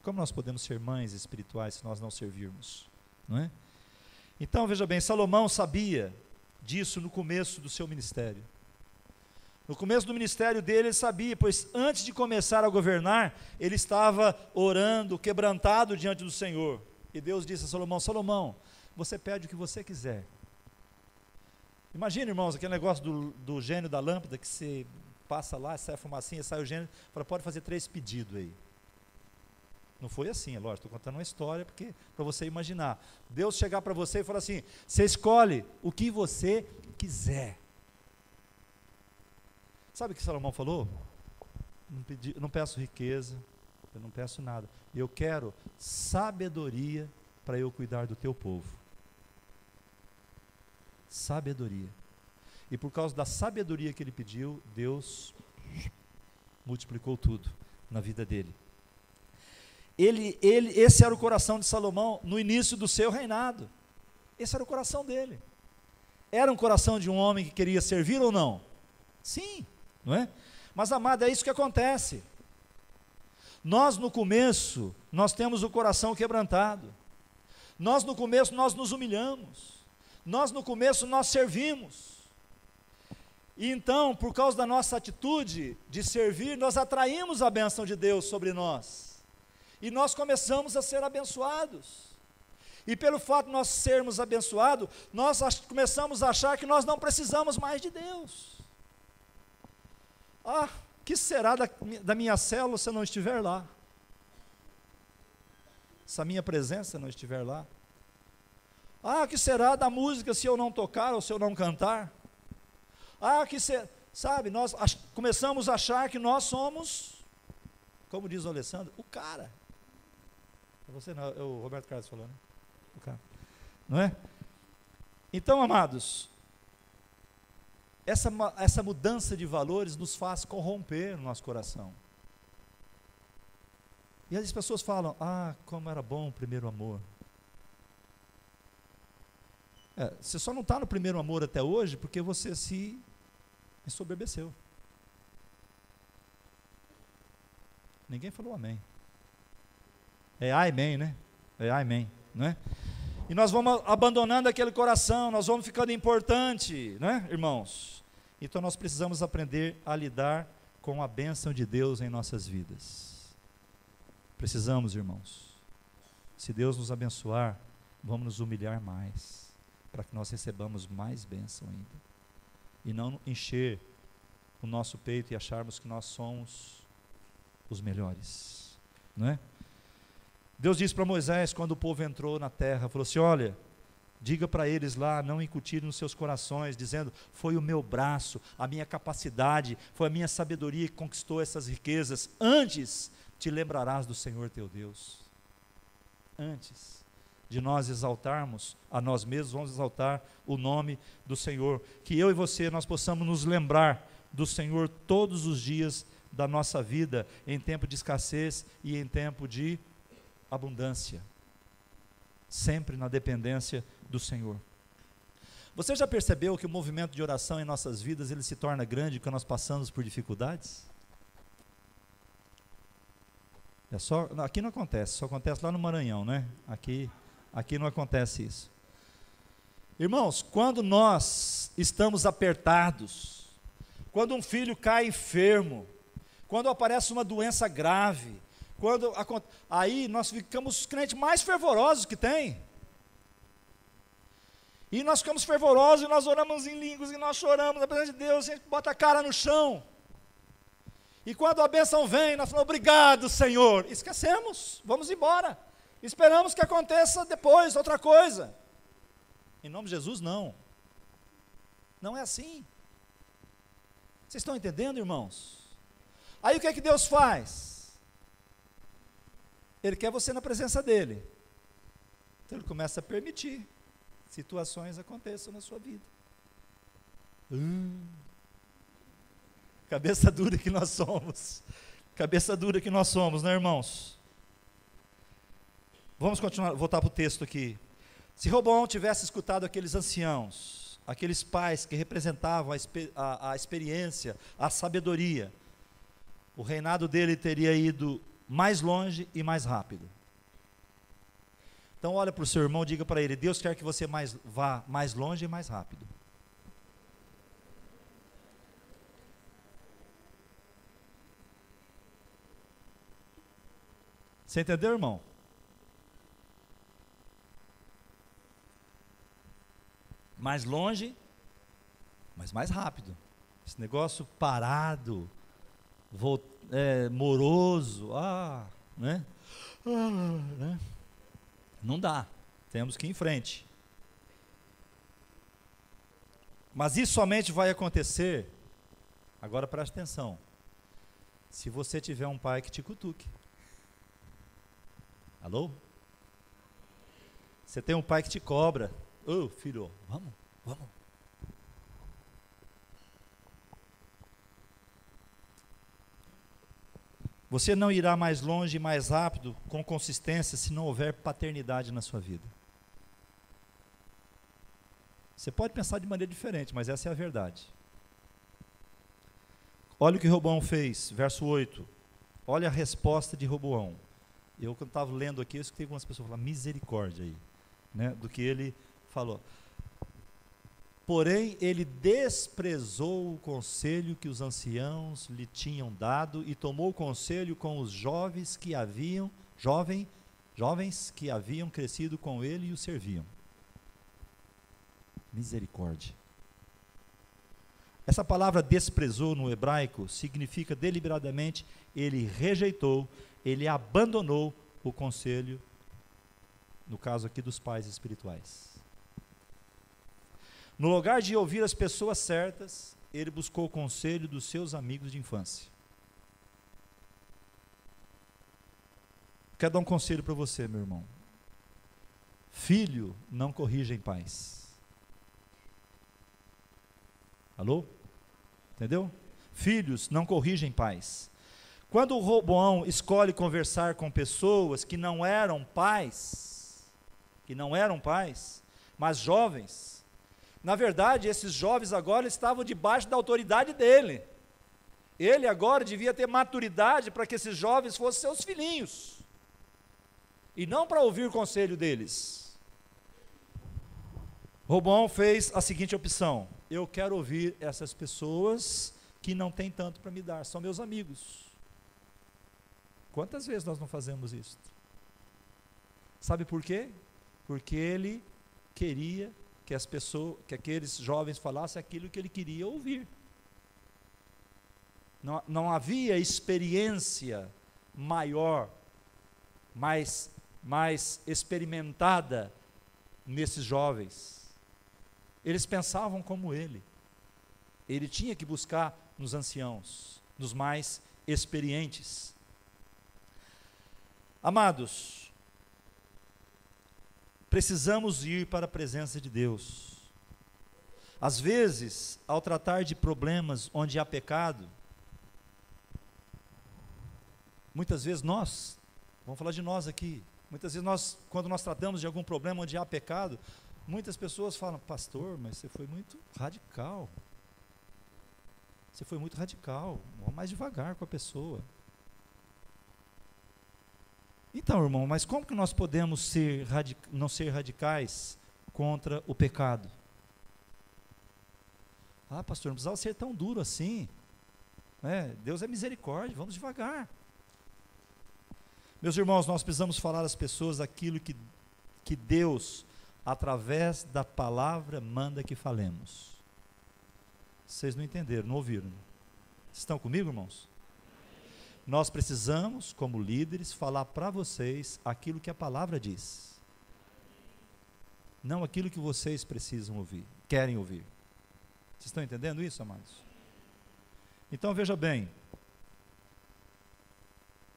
Como nós podemos ser mães espirituais se nós não servirmos? Não é? Então veja bem, Salomão sabia disso no começo do seu ministério. No começo do ministério dele, ele sabia, pois antes de começar a governar, ele estava orando, quebrantado diante do Senhor. E Deus disse a Salomão: Salomão, você pede o que você quiser. Imagina, irmãos, aquele negócio do gênio da lâmpada, que você passa lá, sai a fumacinha, sai o gênio, fala, pode fazer 3 pedidos aí. Não foi assim, é lógico, estou contando uma história para você imaginar. Deus chegar para você e falar assim: você escolhe o que você quiser. Sabe o que Salomão falou? Não peço riqueza, eu não peço nada. Eu quero sabedoria para eu cuidar do teu povo. Sabedoria. E por causa da sabedoria que ele pediu, Deus multiplicou tudo na vida dele. Esse era o coração de Salomão no início do seu reinado. Esse era o coração dele. Era um coração de um homem que queria servir ou não? Sim. Não é? Mas, amado, é isso que acontece. Nós no começo, nós temos o coração quebrantado. Nós no começo, nós nos humilhamos. Nós no começo, nós servimos. E então, por causa da nossa atitude de servir, nós atraímos a bênção de Deus sobre nós. E nós começamos a ser abençoados. E pelo fato de nós sermos abençoados, nós começamos a achar que nós não precisamos mais de Deus. Ah, que será da minha célula se eu não estiver lá? Se a minha presença não estiver lá? Ah, que será da música se eu não tocar ou se eu não cantar? Ah, sabe, nós começamos a achar que nós somos, como diz o Alessandro, o cara. Você não, é o Roberto Carlos falando, né? O cara. Não é? Então, amados, essa mudança de valores nos faz corromper no nosso coração. E as pessoas falam: ah, como era bom o primeiro amor. Você só não está no primeiro amor até hoje porque você se ensoberbeceu. Ninguém falou amém. É amém, né? É amém, não é? E nós vamos abandonando aquele coração, nós vamos ficando importante, né, irmãos? Então nós precisamos aprender a lidar com a bênção de Deus em nossas vidas. Precisamos, irmãos. Se Deus nos abençoar, vamos nos humilhar mais, para que nós recebamos mais bênção ainda. E não encher o nosso peito e acharmos que nós somos os melhores, não é? Deus disse para Moisés, quando o povo entrou na terra, falou assim: olha, diga para eles lá, não incutirem nos seus corações, dizendo, foi o meu braço, a minha capacidade, foi a minha sabedoria que conquistou essas riquezas. Antes te lembrarás do Senhor teu Deus. Antes de nós exaltarmos a nós mesmos, vamos exaltar o nome do Senhor. Que eu e você, nós possamos nos lembrar do Senhor todos os dias da nossa vida, em tempo de escassez e em tempo de abundância. sempre na dependência do Senhor. Você já percebeu que o movimento de oração em nossas vidas, ele se torna grande quando nós passamos por dificuldades? Aqui não acontece, só acontece lá no Maranhão, né? Aqui não acontece isso. Irmãos, quando nós estamos apertados, quando um filho cai enfermo, quando aparece uma doença grave, aí nós ficamos os crentes mais fervorosos que tem. E nós ficamos fervorosos, e nós oramos em línguas, e nós choramos na presença de Deus, a gente bota a cara no chão. E quando a bênção vem, nós falamos, obrigado, Senhor. Esquecemos, vamos embora. Esperamos que aconteça depois, outra coisa. Em nome de Jesus, não. Não é assim. Vocês estão entendendo, irmãos? Aí o que é que Deus faz? Ele quer você na presença dEle. Então Ele começa a permitir situações aconteçam na sua vida. Cabeça dura que nós somos. Cabeça dura que nós somos, né, irmãos? Vamos continuar, voltar para o texto aqui. Se Roboão tivesse escutado aqueles anciãos, aqueles pais que representavam a experiência, a sabedoria, o reinado dele teria ido mais longe e mais rápido. Então olha para o seu irmão e diga para ele, Deus quer que você vá mais longe e mais rápido. Você entendeu, irmão? Mais longe, mas mais rápido. Esse negócio parado, moroso, né? Né? Não dá, temos que ir em frente. Mas isso somente vai acontecer, agora preste atenção, se você tiver um pai que te cutuque. Alô? Você tem um pai que te cobra. Ô, filho, vamos. Você não irá mais longe e mais rápido, com consistência, se não houver paternidade na sua vida. Você pode pensar de maneira diferente, mas essa é a verdade. Olha o que Roboão fez, verso 8. Olha a resposta de Roboão. Eu, quando estava lendo aqui, eu escutei algumas pessoas falar misericórdia aí, né, do que ele falou. Porém, ele desprezou o conselho que os anciãos lhe tinham dado e tomou conselho com os jovens que haviam crescido com ele e o serviam. Misericórdia. Essa palavra desprezou no hebraico significa deliberadamente, ele rejeitou, ele abandonou o conselho, no caso aqui dos pais espirituais. No lugar de ouvir as pessoas certas, ele buscou o conselho dos seus amigos de infância. Quero dar um conselho para você, meu irmão. Filho não corrige em pais. Alô? Entendeu? Filhos não corrigem pais. Quando o Roboão escolhe conversar com pessoas que não eram pais, mas jovens, na verdade, esses jovens agora estavam debaixo da autoridade dele. Ele agora devia ter maturidade para que esses jovens fossem seus filhinhos, e não para ouvir o conselho deles. Roboão fez a seguinte opção: eu quero ouvir essas pessoas que não têm tanto para me dar, são meus amigos. Quantas vezes nós não fazemos isso? Sabe por quê? Porque ele queria que aqueles jovens falassem aquilo que ele queria ouvir. Não havia experiência maior, mais experimentada nesses jovens. Eles pensavam como ele. Ele tinha que buscar nos anciãos, nos mais experientes. Amados, precisamos ir para a presença de Deus. Às vezes, ao tratar de problemas onde há pecado, muitas vezes vamos falar de nós aqui, Muitas vezes quando nós tratamos de algum problema onde há pecado, muitas pessoas falam, pastor, mas você foi muito radical. Você foi muito radical, vamos mais devagar com a pessoa. Então, irmão, mas como que nós podemos não ser radicais contra o pecado? Ah, pastor, não precisava ser tão duro assim, né? Deus é misericórdia, vamos devagar. Meus irmãos, nós precisamos falar às pessoas aquilo que Deus, através da palavra, manda que falemos. Vocês não entenderam, não ouviram? Estão comigo, irmãos? Nós precisamos, como líderes, falar para vocês aquilo que a palavra diz. Não aquilo que vocês precisam ouvir, querem ouvir. Vocês estão entendendo isso, amados? Então veja bem,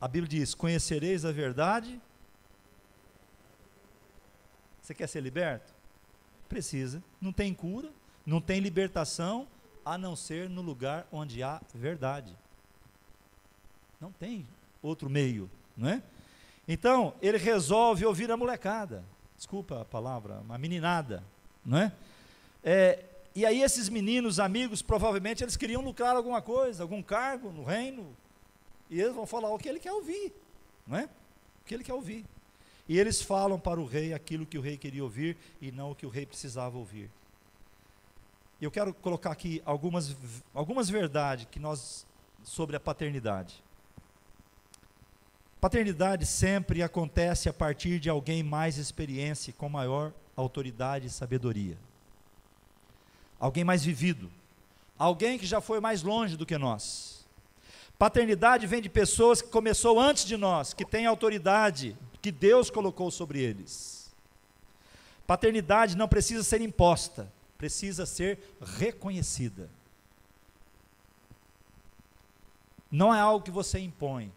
a Bíblia diz, conhecereis a verdade. Você quer ser liberto? Precisa, não tem cura, não tem libertação, a não ser no lugar onde há verdade. Não tem outro meio, não é? Então, ele resolve ouvir a molecada, desculpa a palavra, uma meninada, não é? E aí esses meninos, amigos, provavelmente eles queriam lucrar alguma coisa, algum cargo no reino, e eles vão falar o que ele quer ouvir, não é? O que ele quer ouvir. E eles falam para o rei aquilo que o rei queria ouvir, e não o que o rei precisava ouvir. Eu quero colocar aqui algumas verdades sobre a paternidade. Paternidade sempre acontece a partir de alguém mais experiente, com maior autoridade e sabedoria. Alguém mais vivido. Alguém que já foi mais longe do que nós. Paternidade vem de pessoas que começou antes de nós, que têm autoridade, que Deus colocou sobre eles. Paternidade não precisa ser imposta, precisa ser reconhecida. Não é algo que você impõe.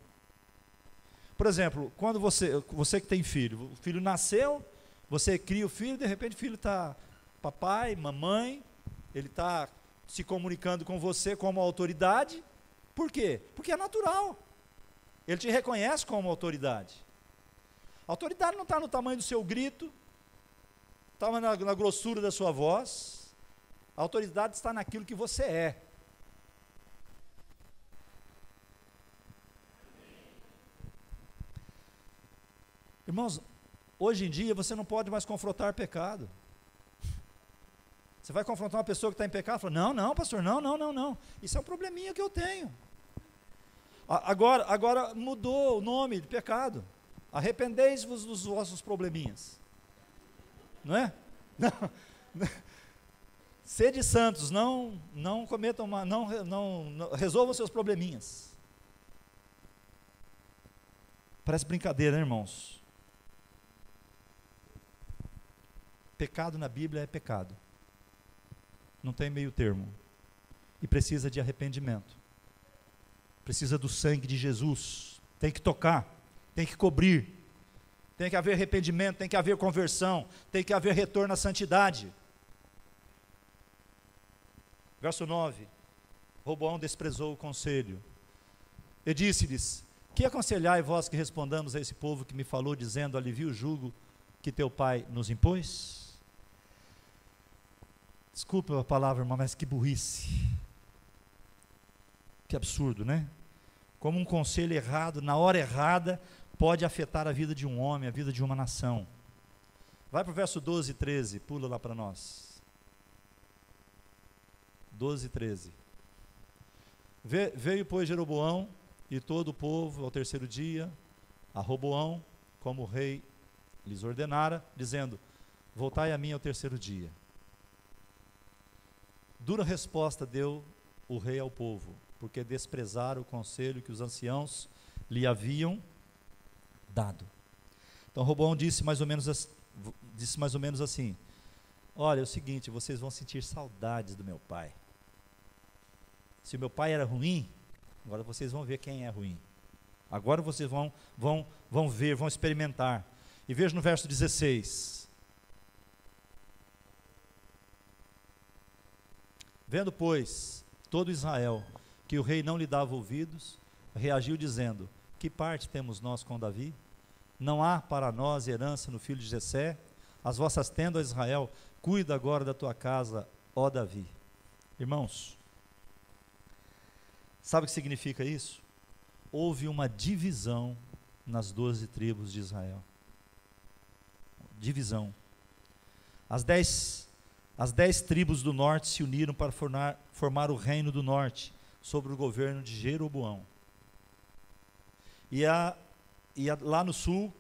Por exemplo, quando você que tem filho, o filho nasceu, você cria o filho, de repente o filho está, papai, mamãe, ele está se comunicando com você como autoridade. Por quê? Porque é natural. Ele te reconhece como autoridade. A autoridade não está no tamanho do seu grito, está na grossura da sua voz. A autoridade está naquilo que você é. Irmãos, hoje em dia você não pode mais confrontar pecado. Você vai confrontar uma pessoa que está em pecado, fala, não, pastor, não. Isso é um probleminha que eu tenho. Agora mudou o nome de pecado. Arrependei-vos dos vossos probleminhas. Não é? Não. Sede santos, não cometam, não resolvam seus probleminhas. Parece brincadeira, né, irmãos? Pecado na Bíblia é pecado. Não tem meio termo. E precisa de arrependimento. Precisa do sangue de Jesus. Tem que tocar, tem que cobrir. Tem que haver arrependimento, tem que haver conversão, tem que haver retorno à santidade. Verso 9. Roboão desprezou o conselho. E disse-lhes, que aconselhai vós que respondamos a esse povo que me falou, dizendo, alivia o jugo que teu pai nos impôs? Desculpa a palavra, irmão, mas que burrice. Que absurdo, né? Como um conselho errado, na hora errada, pode afetar a vida de um homem, a vida de uma nação. Vai para o verso 12 e 13, pula lá para nós. 12 e 13. Veio, pois, Jeroboão e todo o povo ao terceiro dia, a Roboão, como o rei lhes ordenara, dizendo, voltai a mim ao terceiro dia. Dura resposta deu o rei ao povo, porque desprezaram o conselho que os anciãos lhe haviam dado. Então Roboão disse mais ou menos assim, olha, é o seguinte, vocês vão sentir saudades do meu pai. Se o meu pai era ruim, agora vocês vão ver quem é ruim. Agora vocês vão ver, vão experimentar. E veja no verso 16. Vendo, pois, todo Israel, que o rei não lhe dava ouvidos, reagiu dizendo, que parte temos nós com Davi? Não há para nós herança no filho de Jessé? As vossas tendas, ó Israel, cuida agora da tua casa, ó Davi. Irmãos, sabe o que significa isso? Houve uma divisão nas 12 tribos de Israel. Divisão. As 10 tribos do norte se uniram para formar o reino do norte, sob o governo de Jeroboão. Lá no sul,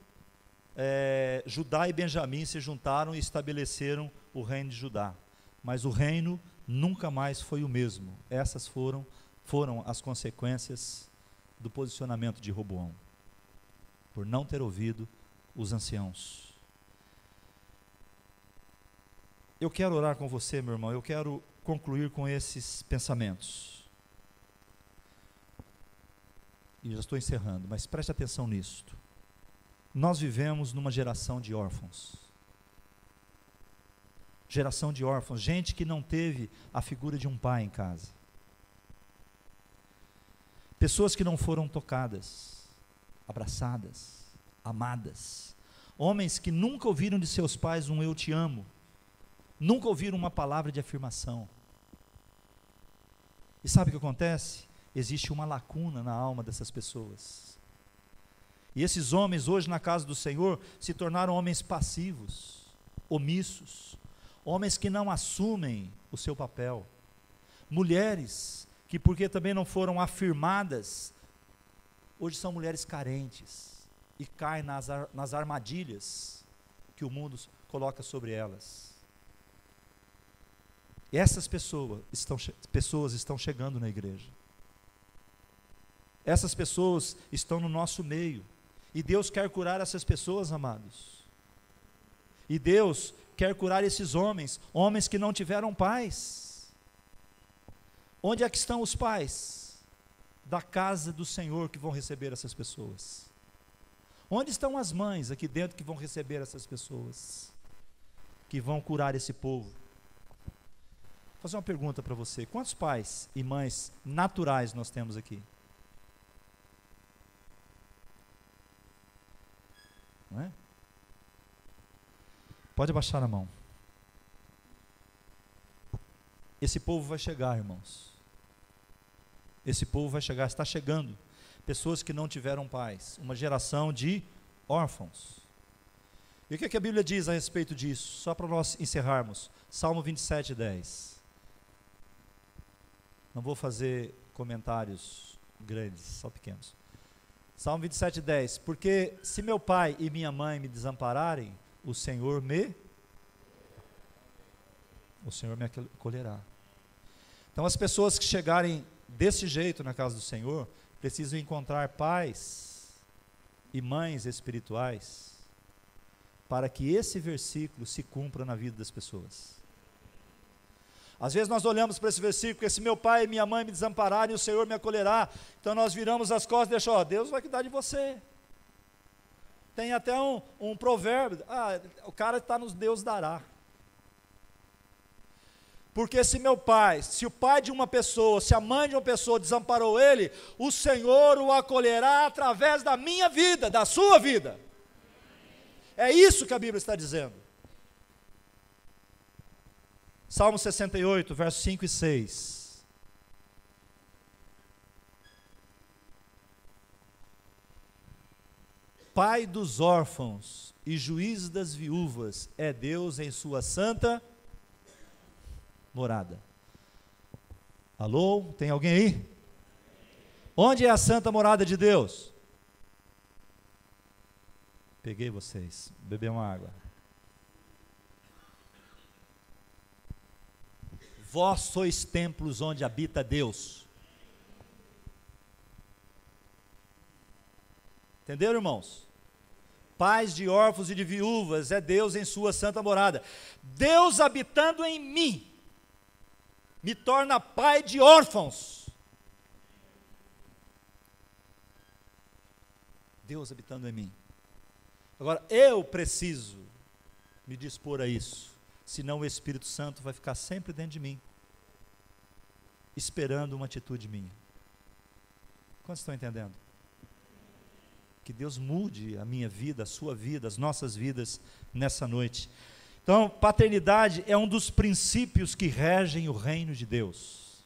Judá e Benjamim se juntaram e estabeleceram o reino de Judá. Mas o reino nunca mais foi o mesmo. Essas foram as consequências do posicionamento de Roboão, por não ter ouvido os anciãos. Eu quero orar com você, meu irmão, eu quero concluir com esses pensamentos. E já estou encerrando, mas preste atenção nisto. Nós vivemos numa geração de órfãos. Geração de órfãos, gente que não teve a figura de um pai em casa. Pessoas que não foram tocadas, abraçadas, amadas. Homens que nunca ouviram de seus pais um eu te amo. Nunca ouviram uma palavra de afirmação. E sabe o que acontece? Existe uma lacuna na alma dessas pessoas. E esses homens hoje na casa do Senhor se tornaram homens passivos, omissos, homens que não assumem o seu papel. Mulheres que, porque também não foram afirmadas, hoje são mulheres carentes e caem nas armadilhas que o mundo coloca sobre elas. E essas pessoas estão chegando na igreja. Essas pessoas estão no nosso meio. E Deus quer curar essas pessoas, amados. E Deus quer curar esses homens que não tiveram pais. Onde é que estão os pais da casa do Senhor que vão receber essas pessoas? Onde estão as mães aqui dentro que vão receber essas pessoas? Que vão curar esse povo? Vou fazer uma pergunta para você. Quantos pais e mães naturais nós temos aqui? Não é? Pode abaixar a mão. Esse povo vai chegar, irmãos. Esse povo vai chegar, está chegando. Pessoas que não tiveram pais. Uma geração de órfãos. E o que a Bíblia diz a respeito disso? Só para nós encerrarmos. Salmo 27, 10. Não vou fazer comentários grandes, só pequenos. Salmo 27, 10. Porque se meu pai e minha mãe me desampararem, o Senhor me acolherá. Então as pessoas que chegarem desse jeito na casa do Senhor, precisam encontrar pais e mães espirituais, para que esse versículo se cumpra na vida das pessoas. Às vezes nós olhamos para esse versículo, porque se meu pai e minha mãe me desampararem, o Senhor me acolherá. Então nós viramos as costas e deixamos, Deus vai cuidar de você. Tem até um provérbio, o cara está nos Deus dará. Porque se o pai de uma pessoa, se a mãe de uma pessoa desamparou ele, o Senhor o acolherá através da minha vida, da sua vida. É isso que a Bíblia está dizendo. Salmo 68, versos 5 e 6. Pai dos órfãos e juiz das viúvas é Deus em sua santa morada. Alô? Tem alguém aí? Onde é a santa morada de Deus? Peguei vocês. Beber uma água. Vós sois templos onde habita Deus. Entenderam, irmãos? Pais de órfãos e de viúvas é Deus em sua santa morada. Deus habitando em mim me torna pai de órfãos. Deus habitando em mim. Agora, eu preciso me dispor a isso, senão o Espírito Santo vai ficar sempre dentro de mim, esperando uma atitude minha. Quantos estão entendendo? Que Deus mude a minha vida, a sua vida, as nossas vidas nessa noite. Então, paternidade é um dos princípios que regem o reino de Deus.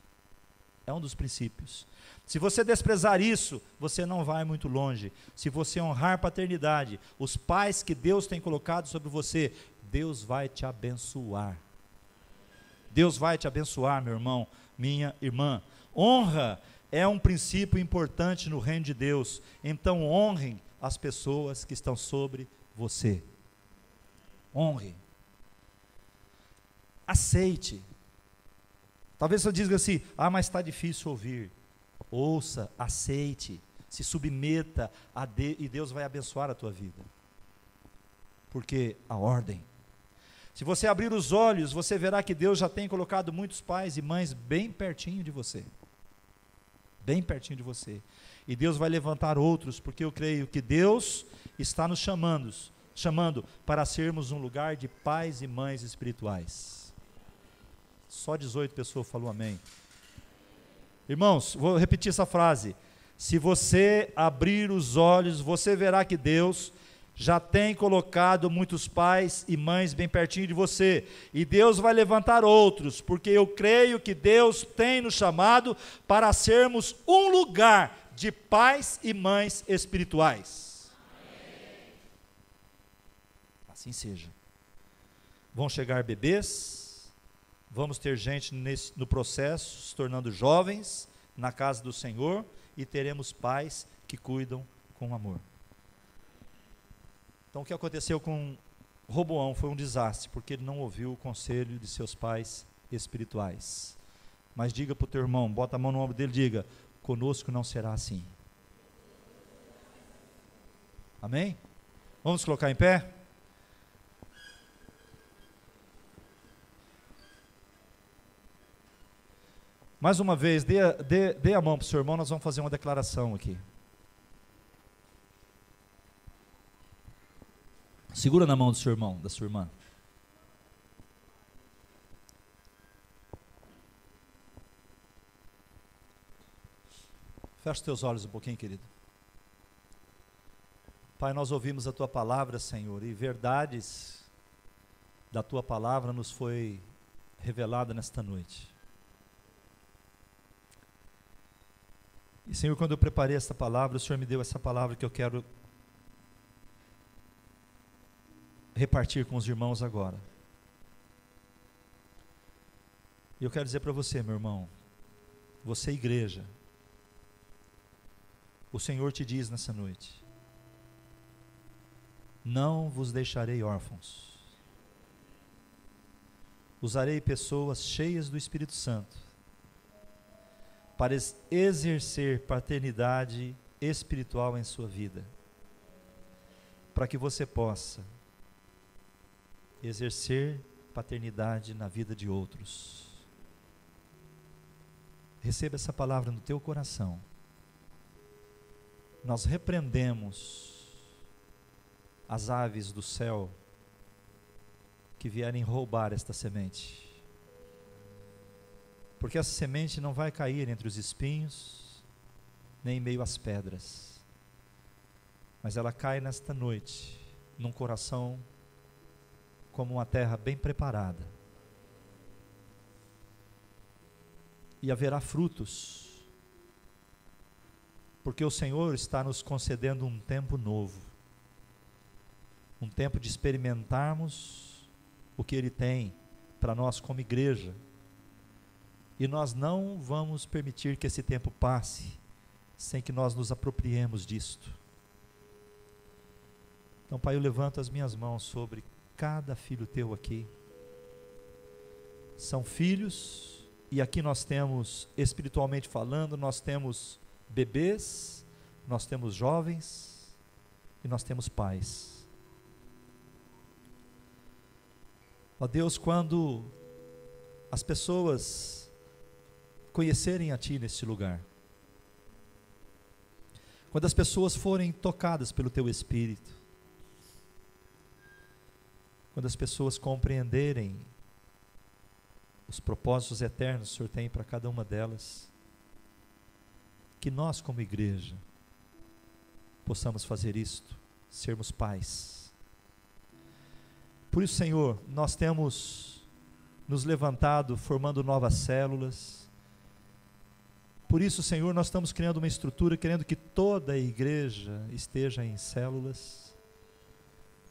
É um dos princípios. Se você desprezar isso, você não vai muito longe. Se você honrar a paternidade, os pais que Deus tem colocado sobre você, Deus vai te abençoar. Deus vai te abençoar, meu irmão, minha irmã. Honra é um princípio importante no reino de Deus. Então honrem as pessoas que estão sobre você. Honre. Aceite. Talvez você diga assim, mas está difícil ouvir. Ouça, aceite, se submeta a Deus e Deus vai abençoar a tua vida. Porque a ordem. Se você abrir os olhos, você verá que Deus já tem colocado muitos pais e mães bem pertinho de você. Bem pertinho de você. E Deus vai levantar outros, porque eu creio que Deus está nos chamando para sermos um lugar de pais e mães espirituais. Só 18 pessoas falou amém. Irmãos, vou repetir essa frase. Se você abrir os olhos, você verá que Deus já tem colocado muitos pais e mães bem pertinho de você. E Deus vai levantar outros, porque eu creio que Deus tem nos chamado para sermos um lugar de pais e mães espirituais. Amém. Assim seja. Vão chegar bebês. Vamos ter gente no processo, se tornando jovens, na casa do Senhor, e teremos pais que cuidam com amor. Então o que aconteceu com Roboão foi um desastre, porque ele não ouviu o conselho de seus pais espirituais. Mas diga para o teu irmão, bota a mão no ombro dele e diga, conosco não será assim. Amém? Vamos colocar em pé? Mais uma vez, dê a mão para o seu irmão, nós vamos fazer uma declaração aqui. Segura na mão do seu irmão, da sua irmã. Fecha os teus olhos um pouquinho, querido. Pai, nós ouvimos a Tua palavra, Senhor, e verdades da Tua palavra nos foi revelada nesta noite. E Senhor, quando eu preparei essa palavra, o Senhor me deu essa palavra que eu quero repartir com os irmãos agora. E eu quero dizer para você, meu irmão, você igreja, o Senhor te diz nessa noite, não vos deixarei órfãos, usarei pessoas cheias do Espírito Santo, para exercer paternidade espiritual em sua vida, para que você possa exercer paternidade na vida de outros. Receba essa palavra no teu coração. Nós repreendemos as aves do céu que vierem roubar esta semente. Porque essa semente não vai cair entre os espinhos, nem em meio às pedras, mas ela cai nesta noite, num coração como uma terra bem preparada, e haverá frutos, porque o Senhor está nos concedendo um tempo novo, um tempo de experimentarmos o que Ele tem para nós como igreja. E nós não vamos permitir que esse tempo passe sem que nós nos apropriemos disto. Então, Pai, eu levanto as minhas mãos sobre cada filho teu aqui. São filhos, e aqui nós temos, espiritualmente falando, nós temos bebês, nós temos jovens e nós temos pais. Ó Deus, quando as pessoas conhecerem a Ti neste lugar, quando as pessoas forem tocadas pelo Teu Espírito, quando as pessoas compreenderem os propósitos eternos que o Senhor tem para cada uma delas, que nós como igreja possamos fazer isto, sermos pais. Por isso, Senhor, nós temos nos levantado, formando novas células. Por isso, Senhor, nós estamos criando uma estrutura, querendo que toda a igreja esteja em células,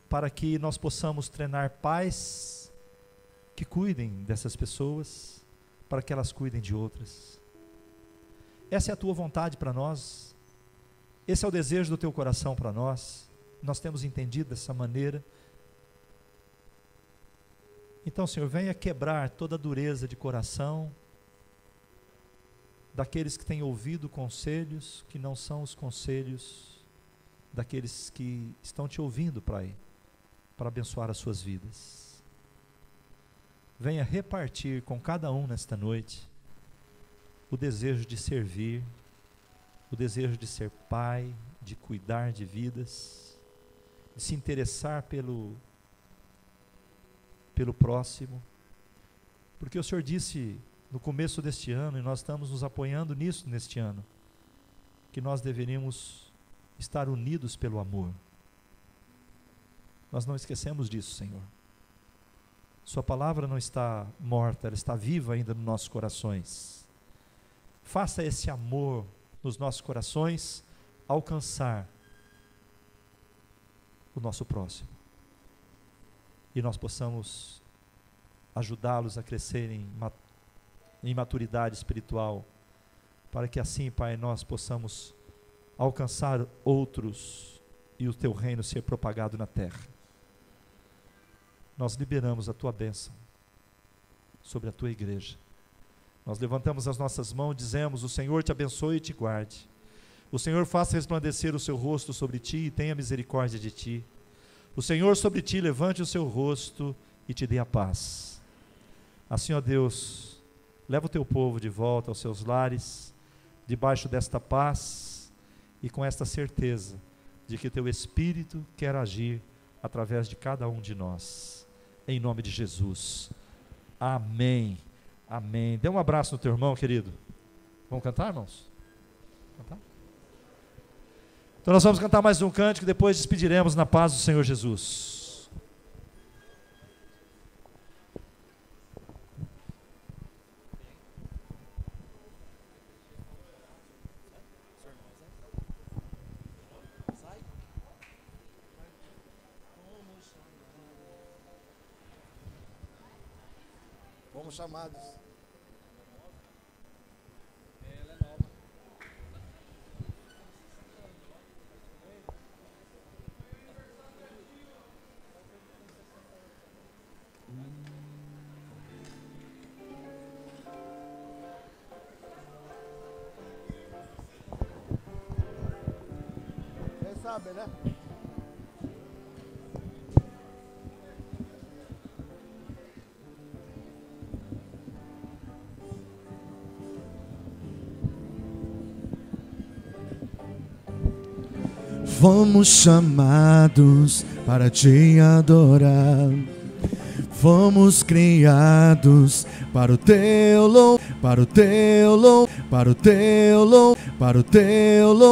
para que nós possamos treinar pais que cuidem dessas pessoas, para que elas cuidem de outras. Essa é a tua vontade para nós, esse é o desejo do teu coração para nós, nós temos entendido dessa maneira. Então, Senhor, venha quebrar toda a dureza de coração daqueles que têm ouvido conselhos que não são os conselhos daqueles que estão te ouvindo, Pai, para abençoar as suas vidas. Venha repartir com cada um nesta noite o desejo de servir, o desejo de ser pai, de cuidar de vidas, de se interessar pelo próximo, porque o Senhor disse no começo deste ano, e nós estamos nos apoiando nisso neste ano, que nós deveríamos estar unidos pelo amor. Nós não esquecemos disso, Senhor. Sua palavra não está morta, ela está viva ainda nos nossos corações. Faça esse amor nos nossos corações alcançar o nosso próximo, e nós possamos ajudá-los a crescerem em maturidade espiritual, para que assim, Pai, nós possamos alcançar outros e o teu reino ser propagado na terra. Nós liberamos a tua bênção sobre a tua igreja. Nós levantamos as nossas mãos e dizemos: o Senhor te abençoe e te guarde. O Senhor faça resplandecer o seu rosto sobre ti e tenha misericórdia de ti. O Senhor sobre ti levante o seu rosto e te dê a paz. Assim, ó Deus, leva o teu povo de volta aos seus lares, debaixo desta paz e com esta certeza de que teu Espírito quer agir através de cada um de nós. Em nome de Jesus. Amém. Amém. Dê um abraço no teu irmão, querido. Vamos cantar, irmãos? Cantar? Então nós vamos cantar mais um cântico, depois despediremos na paz do Senhor Jesus. Fomos chamados. Ela é nova. Quem sabe, né? Fomos chamados para te adorar. Fomos criados para o teu louvor, para o teu louvor, para o teu louvor, para o teu louvor.